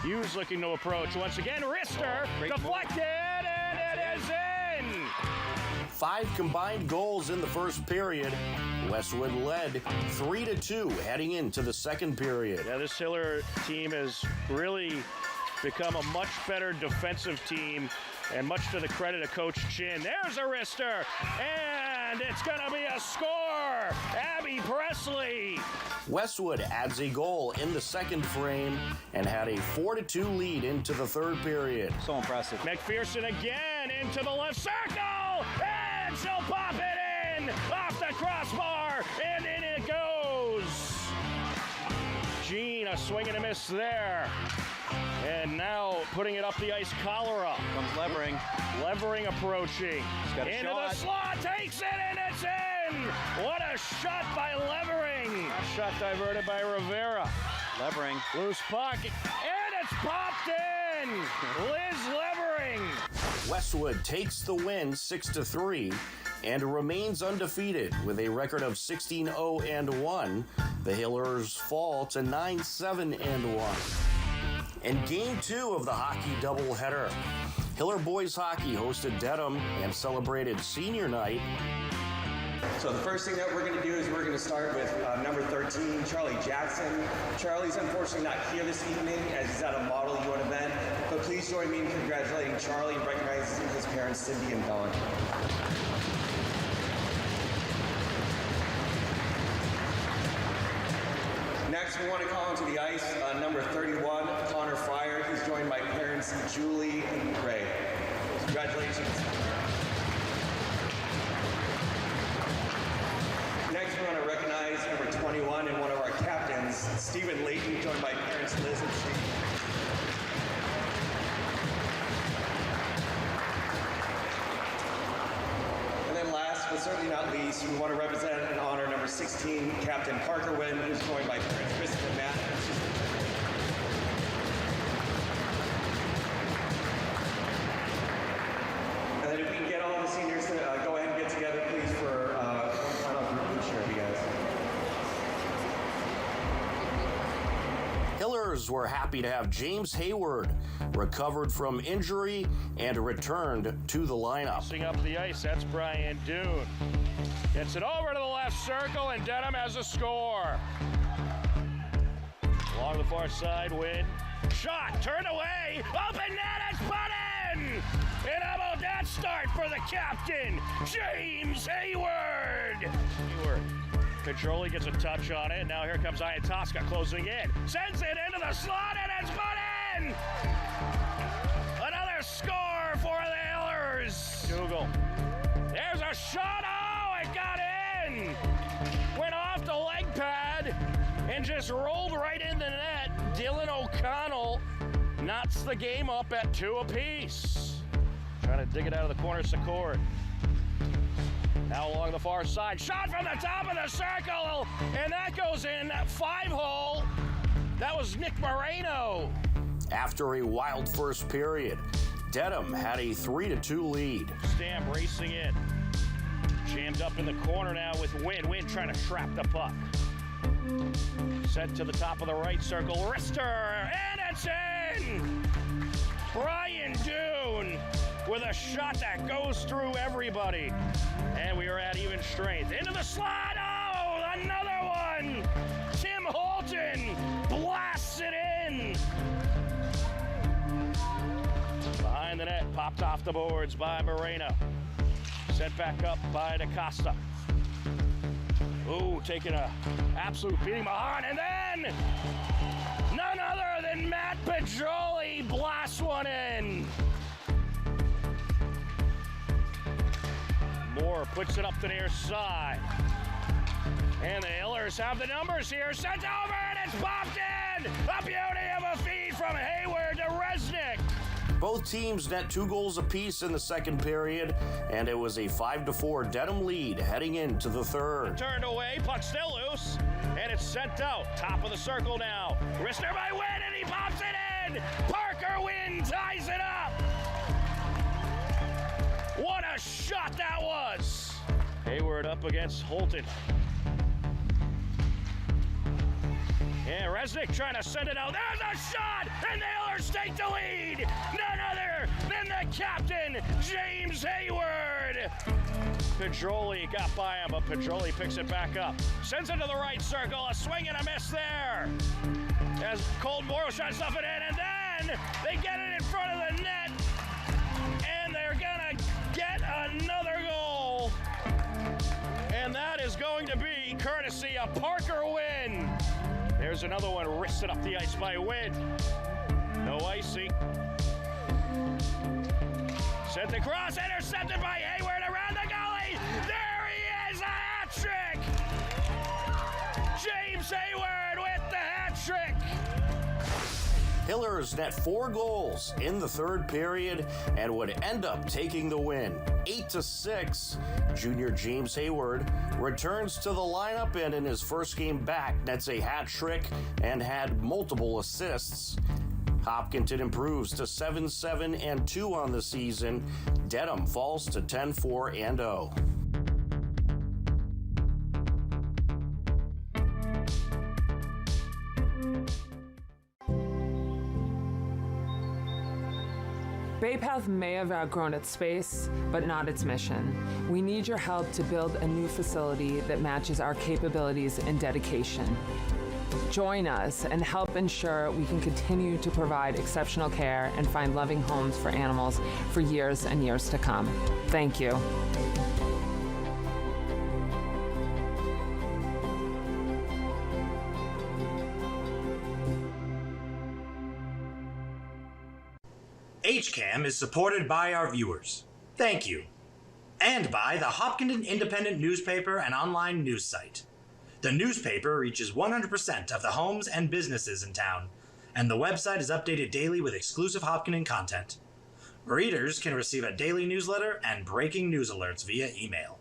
Hughes looking to approach once again. Rister deflected, and it is in! 5 combined goals in the first period. Westwood led 3-2 heading into the second period. Yeah, this Hiller team has really become a much better defensive team, and much to the credit of Coach Chin. There's a wrister, and it's going to be a score! Abby Presley! Westwood adds a goal in the second frame and had a 4-2 lead into the third period. So impressive. McPherson again into the left circle, and she'll pop it in off the crossbar, and in it goes. Jean, a swing and a miss there. And now putting it up the ice, Cholera. Comes Levering. Levering approaching. Got a Into shot. the slot, takes it, and it's in! What a shot by Levering! A shot diverted by Rivera. Levering. Loose puck, and it's popped in! Liz Levering! Westwood takes the win 6-3 and remains undefeated with a record of 16-0-1. The Hillers fall to 9-7-1. In Game 2 of the hockey doubleheader, Hiller boys hockey hosted Dedham and celebrated senior night. So the first thing that we're going to do is we're going to start with number 13, Charlie Jackson. Charlie's unfortunately not here this evening as he's at a Model UN event, but please join me in congratulating Charlie and recognizing his parents, Cindy and Dawn. Next, we want to call into the ice number 31, Connor Fryer. He's joined by parents Julie and Ray. Congratulations. Next, we want to recognize number 21 and one of our captains, Stephen Layton, joined by parents Liz and Steve. And then last, but certainly not least, we want to represent and honor number 16, Captain Parker Wynn, who's joined by parents Kristen and Matt. And then if we can get all the seniors to go ahead and get together, please, for one final group picture of you guys. Hillers were happy to have James Hayward recovered from injury and returned to the lineup. Crossing up the ice, that's Brian Dune. Gets it over to the left circle, and Dedham has a score. Along the far side, Wynn. Shot, turned away, open net, it's put in! And how about that start for the captain, James Hayward? Petroli gets a touch on it, and now here comes Iantoska closing in. Sends it into the slot, and it's put in! Another score for the Hillers. Dougal. There's a shot, oh, it got in! Went off the leg pad and just rolled right in the net. Dylan O'Connell knots the game up at 2 apiece. Trying to dig it out of the corner, Secord. Now along the far side, shot from the top of the circle, and that goes in 5-hole. That was Nick Moreno. After a wild first period, Dedham had a 3-2 lead. Stamp racing in. Jammed up in the corner now with Wynn. Wynn trying to trap the puck. Sent to the top of the right circle. Wrister, and it's in! Brian Doon with a shot that goes through everybody. And we are at even strength. Into the slot. Oh, another one! Tim Holton blasts it in. Behind the net, popped off the boards by Moreno. Sent back up by DaCosta. Ooh, taking a absolute beating behind, and then none other than Matt Pajoli blasts one in. Moore puts it up the near side. And the Hillers have the numbers here. Sent over, and it's popped in! A beauty of a feed from Hayward to Resnick. Both teams net 2 goals apiece in the second period, and it was a 5-4 Dedham lead heading into the third. Turned away, puck still loose, and it's sent out. Top of the circle now. Wrister by Wynn, and he pops it in! Parker Wynn ties it up! What a shot that was! Hayward up against Holton. And Resnick trying to send it out. There's a shot! And the Hillers take the lead! None other than the captain, James Hayward! Pajoli got by him, but Pajoli picks it back up. Sends it to the right circle. A swing and a miss there. As Colton Morrow tries to stuff it in, and then they get it in front of the net. And they're gonna get another goal. And that is going to be courtesy of Parker Wynn. There's another one wristed up the ice by Wynn. No icing. Sent across, intercepted by Hayward around the goalie. There he is, a hat trick. James Hayward with the hat trick. Hillers net 4 goals in the third period and would end up taking the win. 8-6, junior James Hayward returns to the lineup and in his first game back nets a hat trick and had multiple assists. Hopkinton improves to 7-7-2 on the season. Dedham falls to 10-4-0. Bay Path may have outgrown its space, but not its mission. We need your help to build a new facility that matches our capabilities and dedication. Join us and help ensure we can continue to provide exceptional care and find loving homes for animals for years and years to come. Thank you. HCAM is supported by our viewers. Thank you. And by the Hopkinton Independent newspaper and online news site. The newspaper reaches 100% of the homes and businesses in town, and the website is updated daily with exclusive Hopkinton content. Readers can receive a daily newsletter and breaking news alerts via email.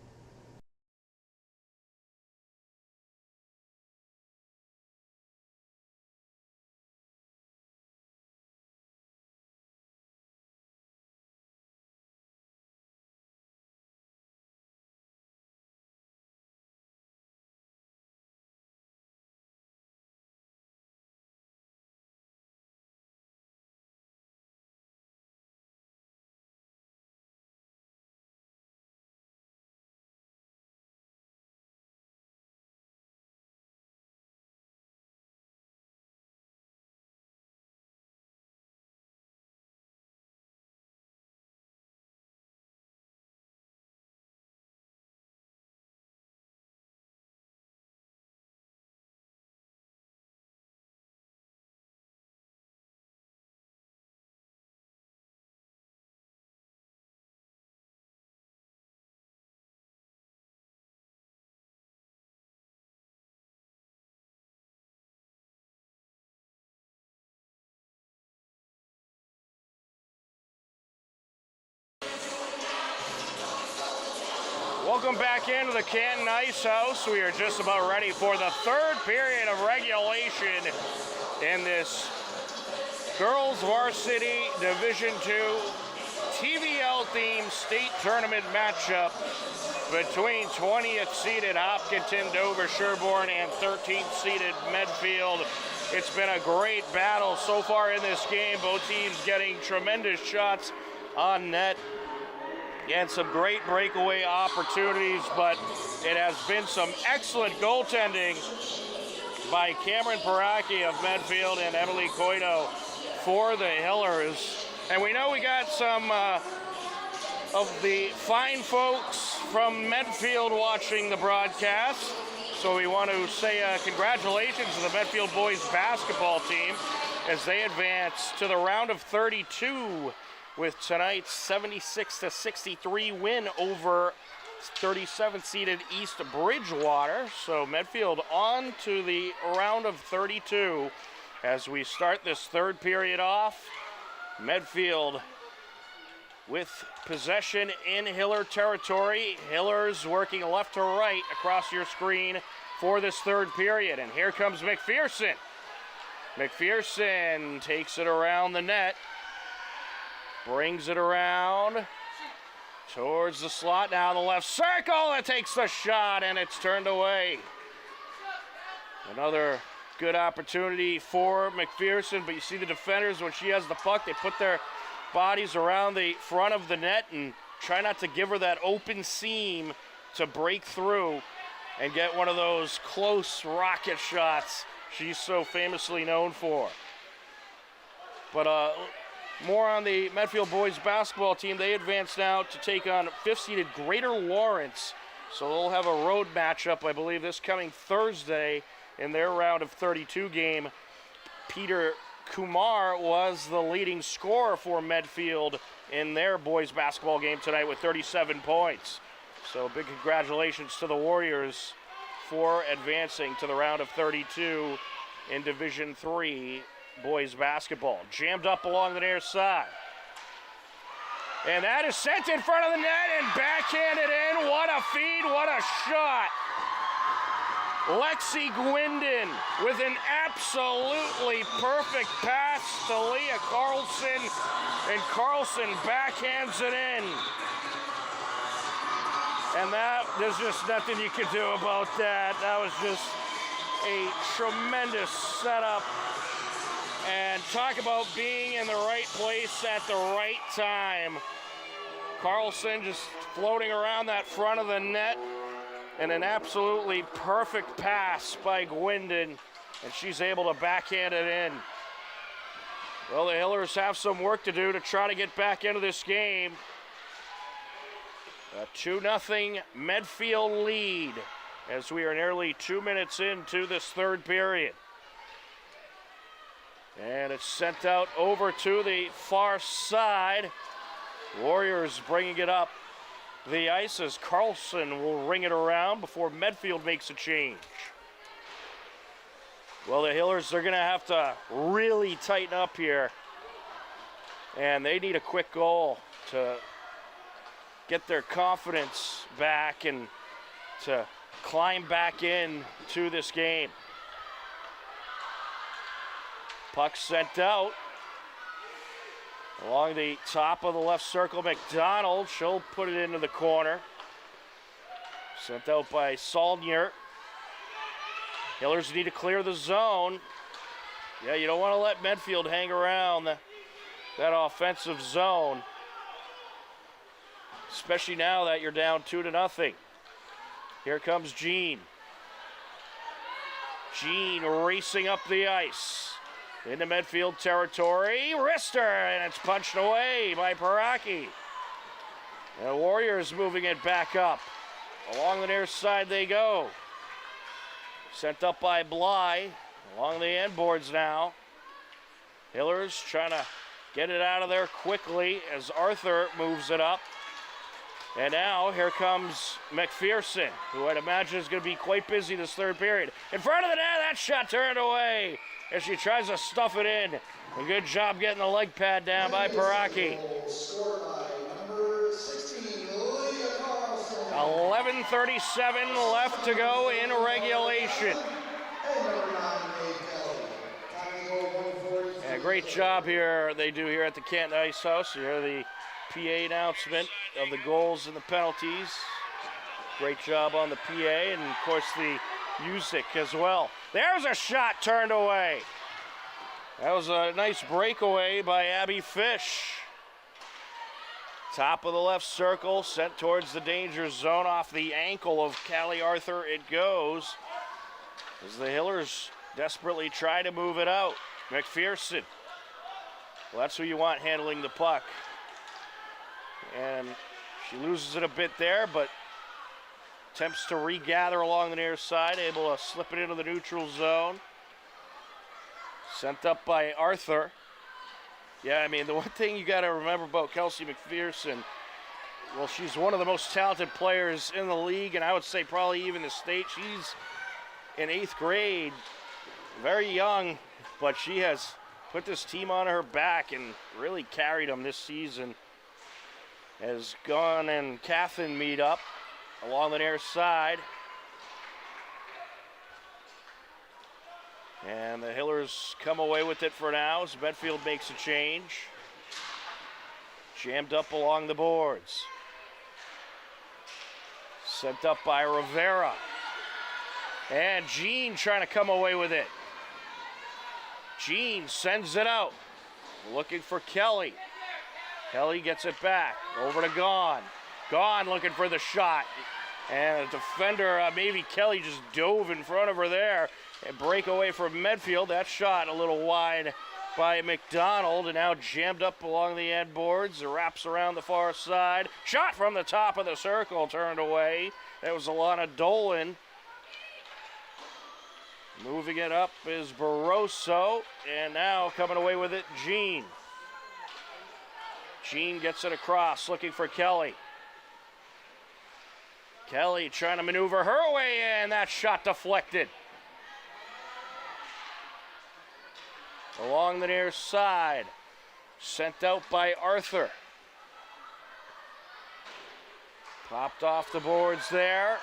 Welcome back into the Canton Ice House. We are just about ready for the third period of regulation in this girls varsity Division II TVL-themed state tournament matchup between 20th seeded Hopkinton, Dover, Sherborne, and 13th seeded Medfield. It's been a great battle so far in this game. Both teams getting tremendous shots on net and some great breakaway opportunities, but it has been some excellent goaltending by Cameron Paraki of Medfield and Emily Coito for the Hillers. And we know we got some of the fine folks from Medfield watching the broadcast, so we want to say congratulations to the Medfield boys basketball team as they advance to the round of 32 with tonight's 76-63 win over 37th seeded East Bridgewater. So Medfield on to the round of 32 as we start this third period off. Medfield with possession in Hiller territory. Hillers working left to right across your screen for this third period. And here comes McPherson. McPherson takes it around the net. Brings it around towards the slot. Now the left circle. It takes the shot and it's turned away. Another good opportunity for McPherson, but you see the defenders, when she has the puck, they put their bodies around the front of the net and try not to give her that open seam to break through and get one of those close rocket shots she's so famously known for. But more on the Medfield boys basketball team. They advance now to take on 5th-seeded Greater Lawrence. So they'll have a road matchup, I believe, this coming Thursday in their round of 32 game. Peter Kumar was the leading scorer for Medfield in their boys basketball game tonight with 37 points. So big congratulations to the Warriors for advancing to the round of 32 in Division III boys basketball. Jammed up along the near side. And that is sent in front of the net and backhanded in. What a feed, what a shot. Lexi Gwyndon with an absolutely perfect pass to Leah Carlson, and Carlson backhands it in. And there's just nothing you can do about that. That was just a tremendous setup. And talk about being in the right place at the right time. Carlson just floating around that front of the net, and an absolutely perfect pass by Gwyndon, and she's able to backhand it in. Well, the Hillers have some work to do to try to get back into this game. A 2-0 Medfield lead as we are nearly 2 minutes into this third period. And it's sent out over to the far side. Warriors bringing it up the ice as Carlson will ring it around before Medfield makes a change. Well, the Hillers are going to have to really tighten up here. And they need a quick goal to get their confidence back and to climb back in to this game. Puck sent out along the top of the left circle. McDonald, she'll put it into the corner. Sent out by Saulnier. Hillers need to clear the zone. Yeah, you don't want to let Medfield hang around that offensive zone, especially now that you're down 2-0. Here comes Jean. Jean racing up the ice into Medfield territory. Wrister, and it's punched away by Paraki. The Warriors moving it back up. Along the near side they go. Sent up by Bly. Along the end boards now. Hillers trying to get it out of there quickly as Arthur moves it up. And now here comes McPherson, who I'd imagine is going to be quite busy this third period. In front of the net, that shot turned away as she tries to stuff it in. A good job getting the leg pad down by Paraki. 11 7:37 left to go in regulation. Yeah, great job here they do here at the Canton Ice House. You hear the PA announcement of the goals and the penalties. Great job on the PA, and of course the music as well. There's a shot turned away. That was a nice breakaway by Abby Fish. Top of the left circle, sent towards the danger zone off the ankle of Callie Arthur. It goes as the Hillers desperately try to move it out. McPherson. Well, that's who you want handling the puck. And she loses it a bit there, but attempts to regather along the near side, able to slip it into the neutral zone. Sent up by Arthur. Yeah, I mean, the one thing you got to remember about Kelsey McPherson, well, she's one of the most talented players in the league, and I would say probably even the state. She's in 8th grade, very young, but she has put this team on her back and really carried them this season. As Gunn and Catherine meet up along the near side. And the Hillers come away with it for now as Medfield makes a change. Jammed up along the boards. Sent up by Rivera. And Jean trying to come away with it. Jean sends it out. Looking for Kelly. Kelly gets it back. Over to Gone. Gone looking for the shot. And a defender, maybe Kelly, just dove in front of her there. And break away from Medfield. That shot a little wide by McDonald. And now jammed up along the end boards. It wraps around the far side. Shot from the top of the circle. Turned away. That was Alana Dolan. Moving it up is Barroso. And now coming away with it, Jean. Jean gets it across, looking for Kelly. Kelly trying to maneuver her way in. That shot deflected. Along the near side. Sent out by Arthur. Popped off the boards there.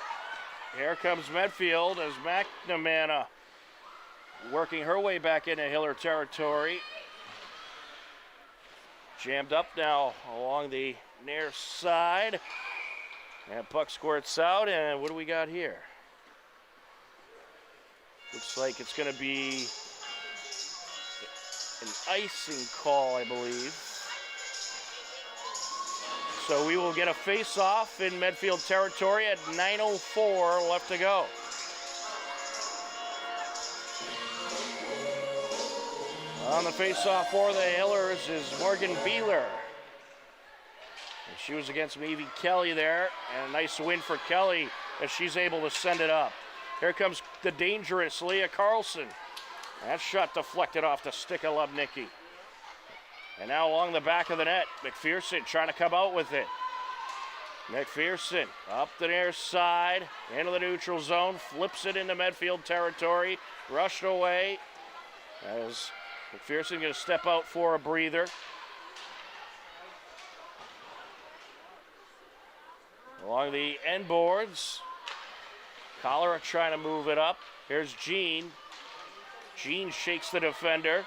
Here comes Medfield as McNamara working her way back into Hiller territory. Jammed up now along the near side. And puck squirts out, and what do we got here? Looks like it's going to be an icing call, I believe. So we will get a face-off in Medfield territory at 9:04 left to go. On the face-off for the Hillers is Morgan Beeler. And she was against Mavie Kelly there, and a nice win for Kelly as she's able to send it up. Here comes the dangerous Leah Carlson. That shot deflected off the stick of Lubnicki. And now along the back of the net, McPherson trying to come out with it. McPherson up the near side, into the neutral zone, flips it into Medfield territory, rushed away as McPherson going to step out for a breather. Along the end boards, Cholera trying to move it up. Here's Jean. Jean shakes the defender.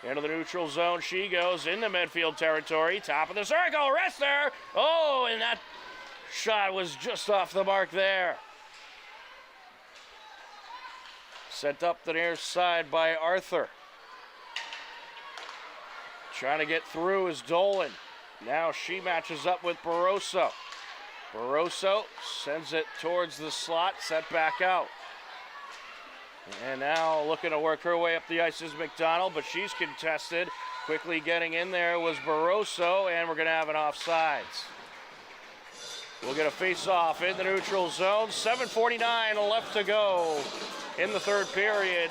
Into the neutral zone she goes, into Medfield territory. Top of the circle, rest there. Oh, and that shot was just off the mark there. Sent up the near side by Arthur. Trying to get through is Dolan. Now she matches up with Barroso. Barroso sends it towards the slot, set back out. And now looking to work her way up the ice is McDonald, but she's contested. Quickly getting in there was Barroso, and we're going to have an offsides. We'll get a face-off in the neutral zone. 7:49 left to go in the third period.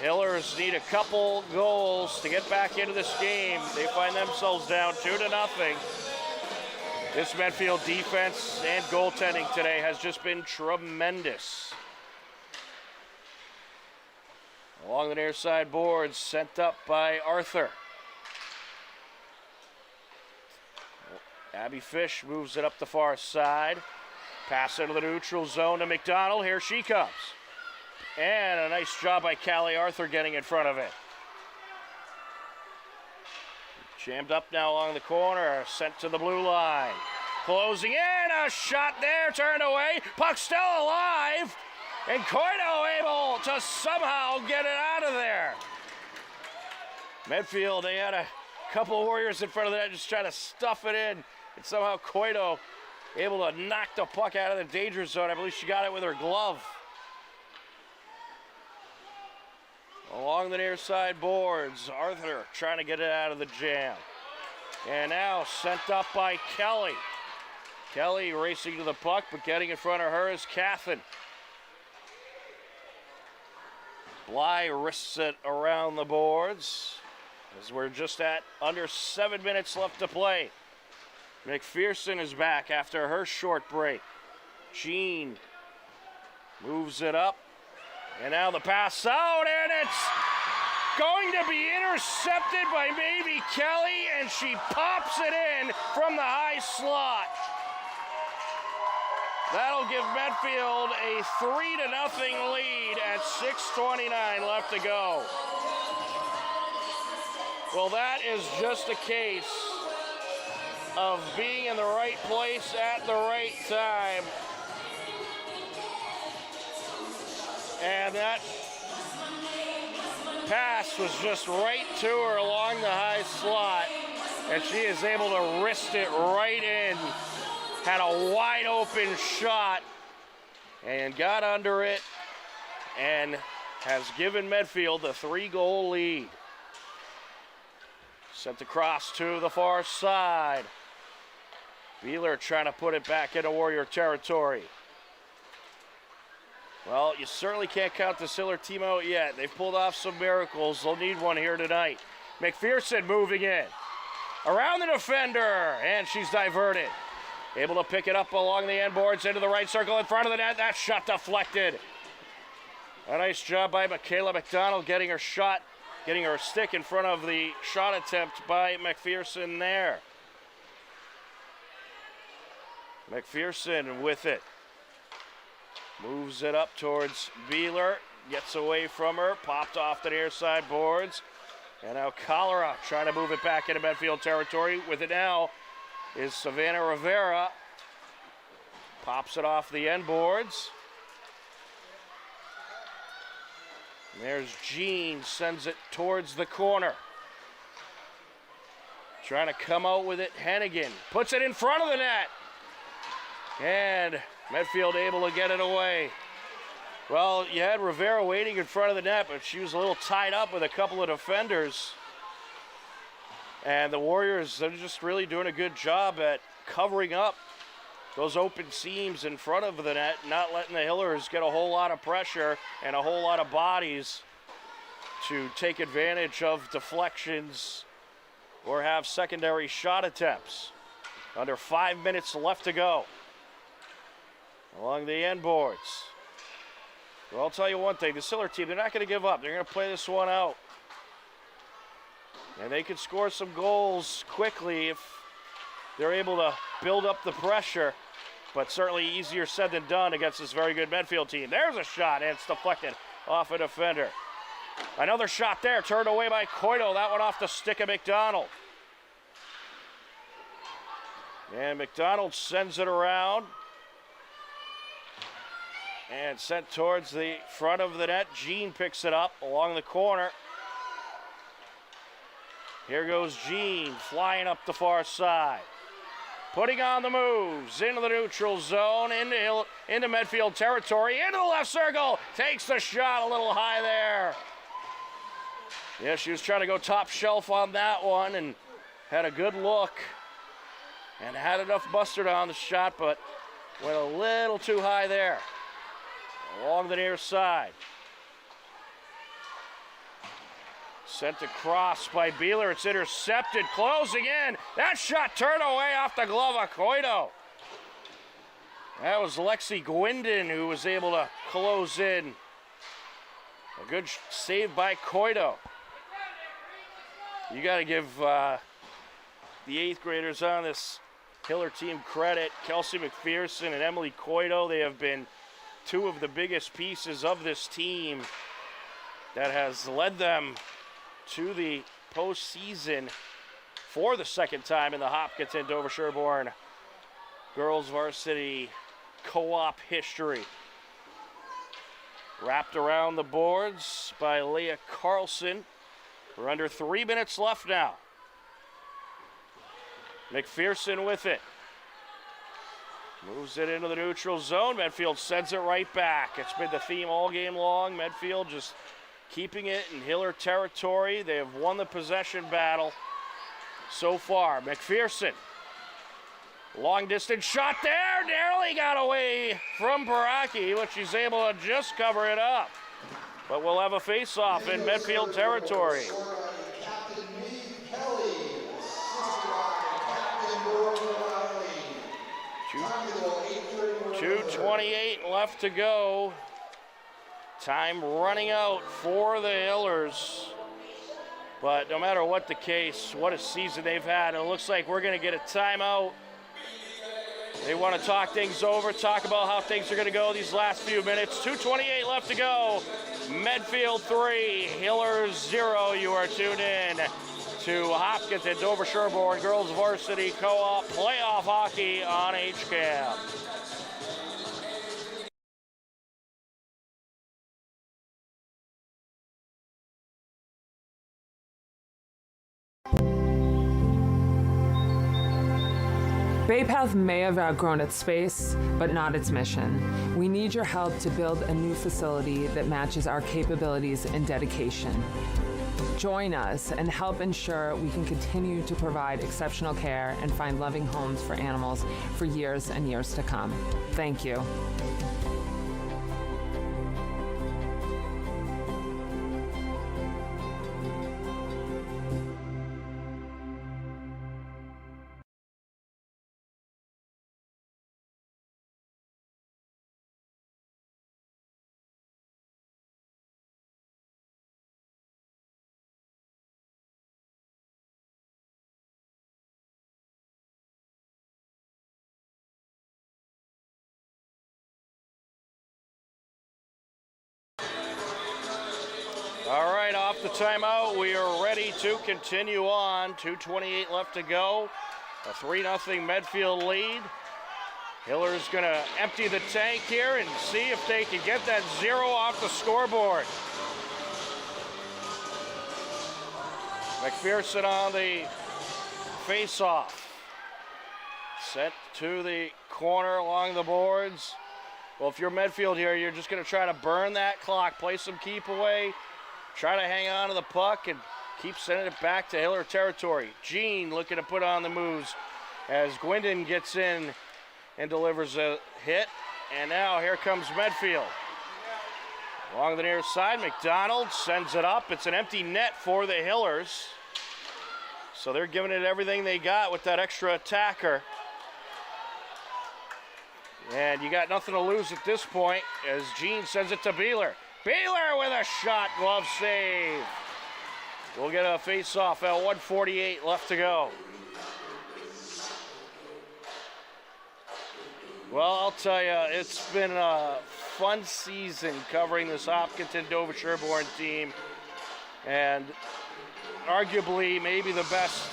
Hillers need a couple goals to get back into this game. They find themselves down 2-0. This Medfield defense and goaltending today has just been tremendous. Along the near side boards, sent up by Arthur. Abby Fish moves it up the far side. Pass into the neutral zone to McDonald. Here she comes. And a nice job by Callie Arthur getting in front of it. Jammed up now along the corner, sent to the blue line. Closing in, a shot there, turned away. Puck still alive. And Coito able to somehow get it out of there. Medfield, they had a couple of Warriors in front of the net just trying to stuff it in. And somehow Coito able to knock the puck out of the danger zone. I believe she got it with her glove. Along the near side boards, Arthur trying to get it out of the jam. And now sent up by Kelly. Kelly racing to the puck, but getting in front of her is Cathan. Bly risks it around the boards as we're just at under 7 minutes left to play. McPherson is back after her short break. Jean moves it up. And now the pass out, and it's going to be intercepted by maybe Kelly, and she pops it in from the high slot. That'll give Medfield a 3-0 lead at 6:29 left to go. Well, that is just a case of being in the right place at the right time. And that pass was just right to her along the high slot. And she is able to wrist it right in. Had a wide open shot and got under it and has given Medfield the 3-goal lead. Sent across to the far side. Beeler trying to put it back into Warrior territory. Well, you certainly can't count the Siller team out yet. They've pulled off some miracles. They'll need one here tonight. McPherson moving in. Around the defender, and she's diverted. Able to pick it up along the end boards into the right circle in front of the net. That shot deflected. A nice job by Michaela McDonald getting her shot, getting her stick in front of the shot attempt by McPherson there. McPherson with it. Moves it up towards Beeler. Gets away from her. Popped off the near side boards. And now Cholera trying to move it back into Medfield territory. With it now is Savannah Rivera. Pops it off the end boards. And there's Jean. Sends it towards the corner. Trying to come out with it. Hennigan puts it in front of the net. And Medfield able to get it away. Well, you had Rivera waiting in front of the net, but she was a little tied up with a couple of defenders. And the Warriors, they're just really doing a good job at covering up those open seams in front of the net, not letting the Hillers get a whole lot of pressure and a whole lot of bodies to take advantage of deflections or have secondary shot attempts. Under 5 minutes left to go. Along the end boards. Well, I'll tell you one thing, the Siller team, they're not going to give up. They're going to play this one out. And they can score some goals quickly if they're able to build up the pressure, but certainly easier said than done against this very good Medfield team. There's a shot, and it's deflected off a defender. Another shot there, turned away by Coito. That one off the stick of McDonald. And McDonald sends it around. And sent towards the front of the net. Jean picks it up along the corner. Here goes Jean, flying up the far side. Putting on the moves, into the neutral zone, into Medfield territory, into the left circle. Takes the shot a little high there. Yeah, she was trying to go top shelf on that one and had a good look. And had enough mustard on the shot, but went a little too high there. Along the near side. Sent across by Beeler. It's intercepted. Closing in. That shot turned away off the glove of Coito. That was Lexi Gwindon who was able to close in. A good save by Coito. You got to give the 8th graders on this Hiller team credit. Kelsey McPherson and Emily Coito, they have been two of the biggest pieces of this team that has led them to the postseason for the second time in the Hopkinton Dover Sherborne girls varsity co-op history. Wrapped around the boards by Leah Carlson. We're under 3 minutes left now. McPherson with it. Moves it into the neutral zone. Medfield sends it right back. It's been the theme all game long. Medfield just keeping it in Hiller territory. They have won the possession battle so far. McPherson. Long distance shot there. Narrowly got away from Baraki, but she's able to just cover it up. But we'll have a face-off in Medfield territory. 2:28 left to go. Time running out for the Hillers. But no matter what the case, what a season they've had. It looks like we're going to get a timeout. They want to talk things over, talk about how things are going to go these last few minutes. 2:28 left to go. Medfield 3, Hillers 0. You are tuned in to Hopkinton Dover Sherborne Girls Varsity Co-op Playoff Hockey on HCAM. Bay Path may have outgrown its space, but not its mission. We need your help to build a new facility that matches our capabilities and dedication. Join us and help ensure we can continue to provide exceptional care and find loving homes for animals for years and years to come. Thank you. All right, off the timeout, we are ready to continue on. 2:28 left to go. A 3-0 Medfield lead. Hiller's going to empty the tank here and see if they can get that 0 off the scoreboard. McPherson on the face-off. Sent to the corner along the boards. Well, if you're Medfield here, you're just going to try to burn that clock, play some keep away, try to hang on to the puck and keep sending it back to Hiller territory. Jean looking to put on the moves as Gwendon gets in and delivers a hit. And now here comes Medfield. Along the near side, McDonald sends it up. It's an empty net for the Hillers. So they're giving it everything they got with that extra attacker. And you got nothing to lose at this point as Jean sends it to Beeler. Beeler with a shot, glove save. We'll get a face-off at 1:48 left to go. Well, I'll tell you, it's been a fun season covering this Hopkinton Dover Sherborne team, and arguably maybe the best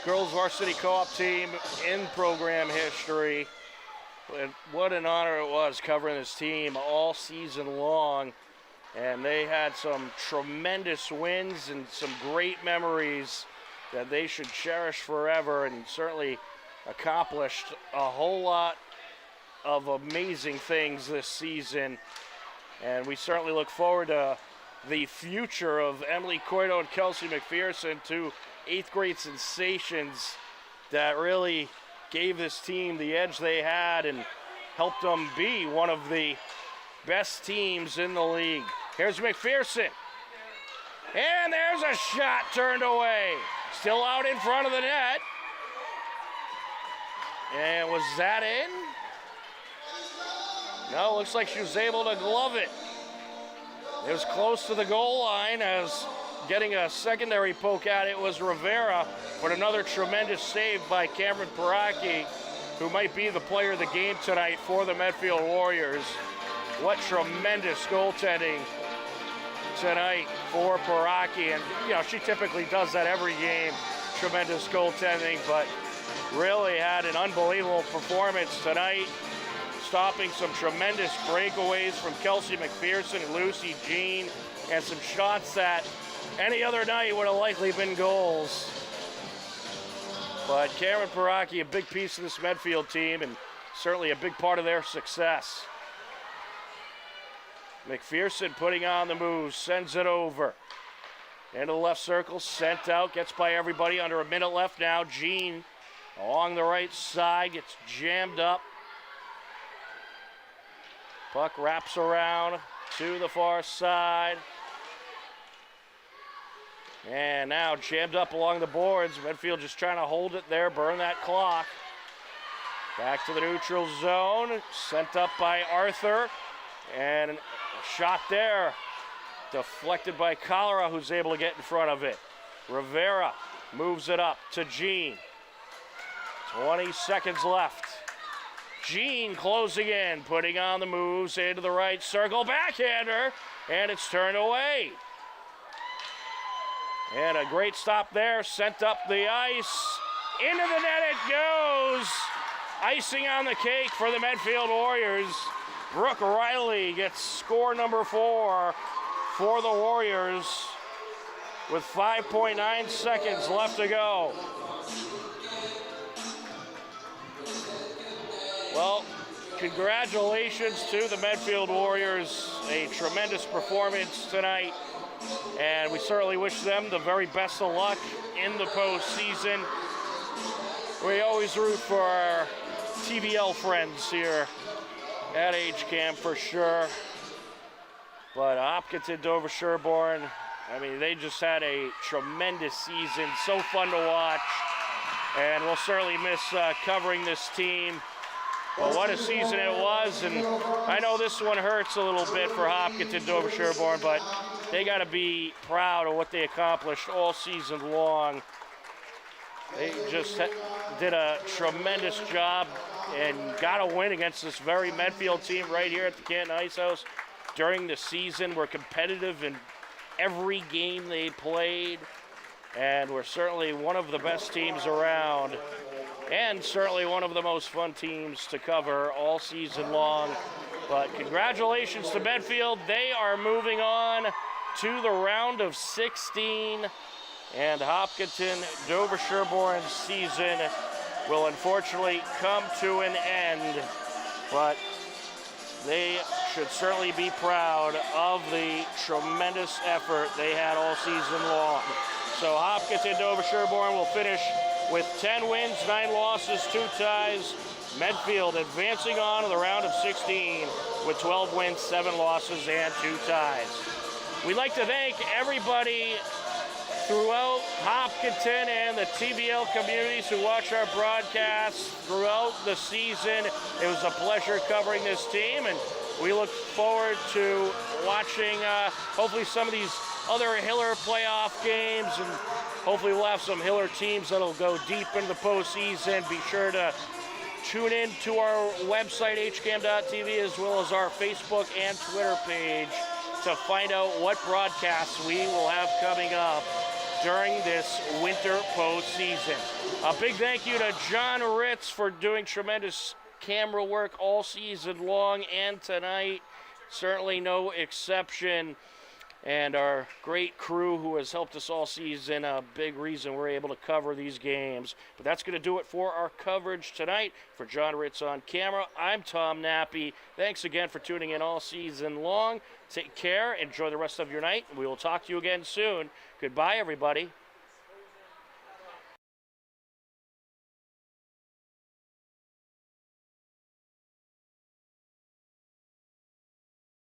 girls varsity co-op team in program history. And what an honor it was covering this team all season long. And they had some tremendous wins and some great memories that they should cherish forever, and certainly accomplished a whole lot of amazing things this season. And we certainly look forward to the future of Emily Coito and Kelsey McPherson, two 8th grade sensations that really gave this team the edge they had and helped them be one of the best teams in the league. Here's McPherson. And there's a shot turned away. Still out in front of the net. And was that in? No, looks like she was able to glove it. It was close to the goal line as getting a secondary poke at it was Rivera, but another tremendous save by Cameron Paraki, who might be the player of the game tonight for the Medfield Warriors. What tremendous goaltending tonight for Paraki, and you know, she typically does that every game, tremendous goaltending, but really had an unbelievable performance tonight, stopping some tremendous breakaways from Kelsey McPherson and Lucy Jean, and some shots that any other night would have likely been goals. But Cameron Paraki, a big piece of this Medfield team, and certainly a big part of their success. McPherson putting on the move, sends it over. Into the left circle, sent out, gets by everybody, under a minute left now. Jean along the right side, gets jammed up. Puck wraps around to the far side. And now jammed up along the boards. Medfield just trying to hold it there, burn that clock. Back to the neutral zone, sent up by Arthur. And a shot there, deflected by Cholera, who's able to get in front of it. Rivera moves it up to Jean. 20 seconds left. Jean closing in, putting on the moves into the right circle, backhander, and it's turned away. And a great stop there, sent up the ice. Into the net it goes. Icing on the cake for the Medfield Warriors. Brooke Riley gets score number 4 for the Warriors with 5.9 seconds left to go. Well, congratulations to the Medfield Warriors. A tremendous performance tonight, and we certainly wish them the very best of luck in the postseason. We always root for our TVL friends here at HCAM for sure. But Hopkinton, Dover, Sherborne, I mean, they just had a tremendous season. So fun to watch. And we'll certainly miss covering this team. But what a season it was. And I know this one hurts a little bit for Hopkinton, Dover, Sherborne, but they got to be proud of what they accomplished all season long. They just did a tremendous job and got a win against this very Medfield team right here at the Canton Ice House during the season. We're competitive in every game they played, and we're certainly one of the best teams around, and certainly one of the most fun teams to cover all season long. But congratulations to Medfield. They are moving on to the round of 16, and Hopkinton, Dover, Sherborne's season will unfortunately come to an end, but they should certainly be proud of the tremendous effort they had all season long. So Hopkinton, Dover, Sherborne will finish with 10 wins, 9 losses, 2 ties. Medfield advancing on to the round of 16 with 12 wins, 7 losses, and 2 ties. We'd like to thank everybody throughout Hopkinton and the TVL communities who watch our broadcasts throughout the season. It was a pleasure covering this team, and we look forward to watching hopefully some of these other Hiller playoff games, and hopefully we'll have some Hiller teams that'll go deep into the postseason. Be sure to tune in to our website, hcam.tv, as well as our Facebook and Twitter page to find out what broadcasts we will have coming up during this winter postseason. A big thank you to John Ritz for doing tremendous camera work all season long and tonight. Certainly no exception. And our great crew who has helped us all season, a big reason we're able to cover these games. But that's going to do it for our coverage tonight. For John Ritz on camera, I'm Tom Nappy. Thanks again for tuning in all season long. Take care. Enjoy the rest of your night. We will talk to you again soon. Goodbye, everybody.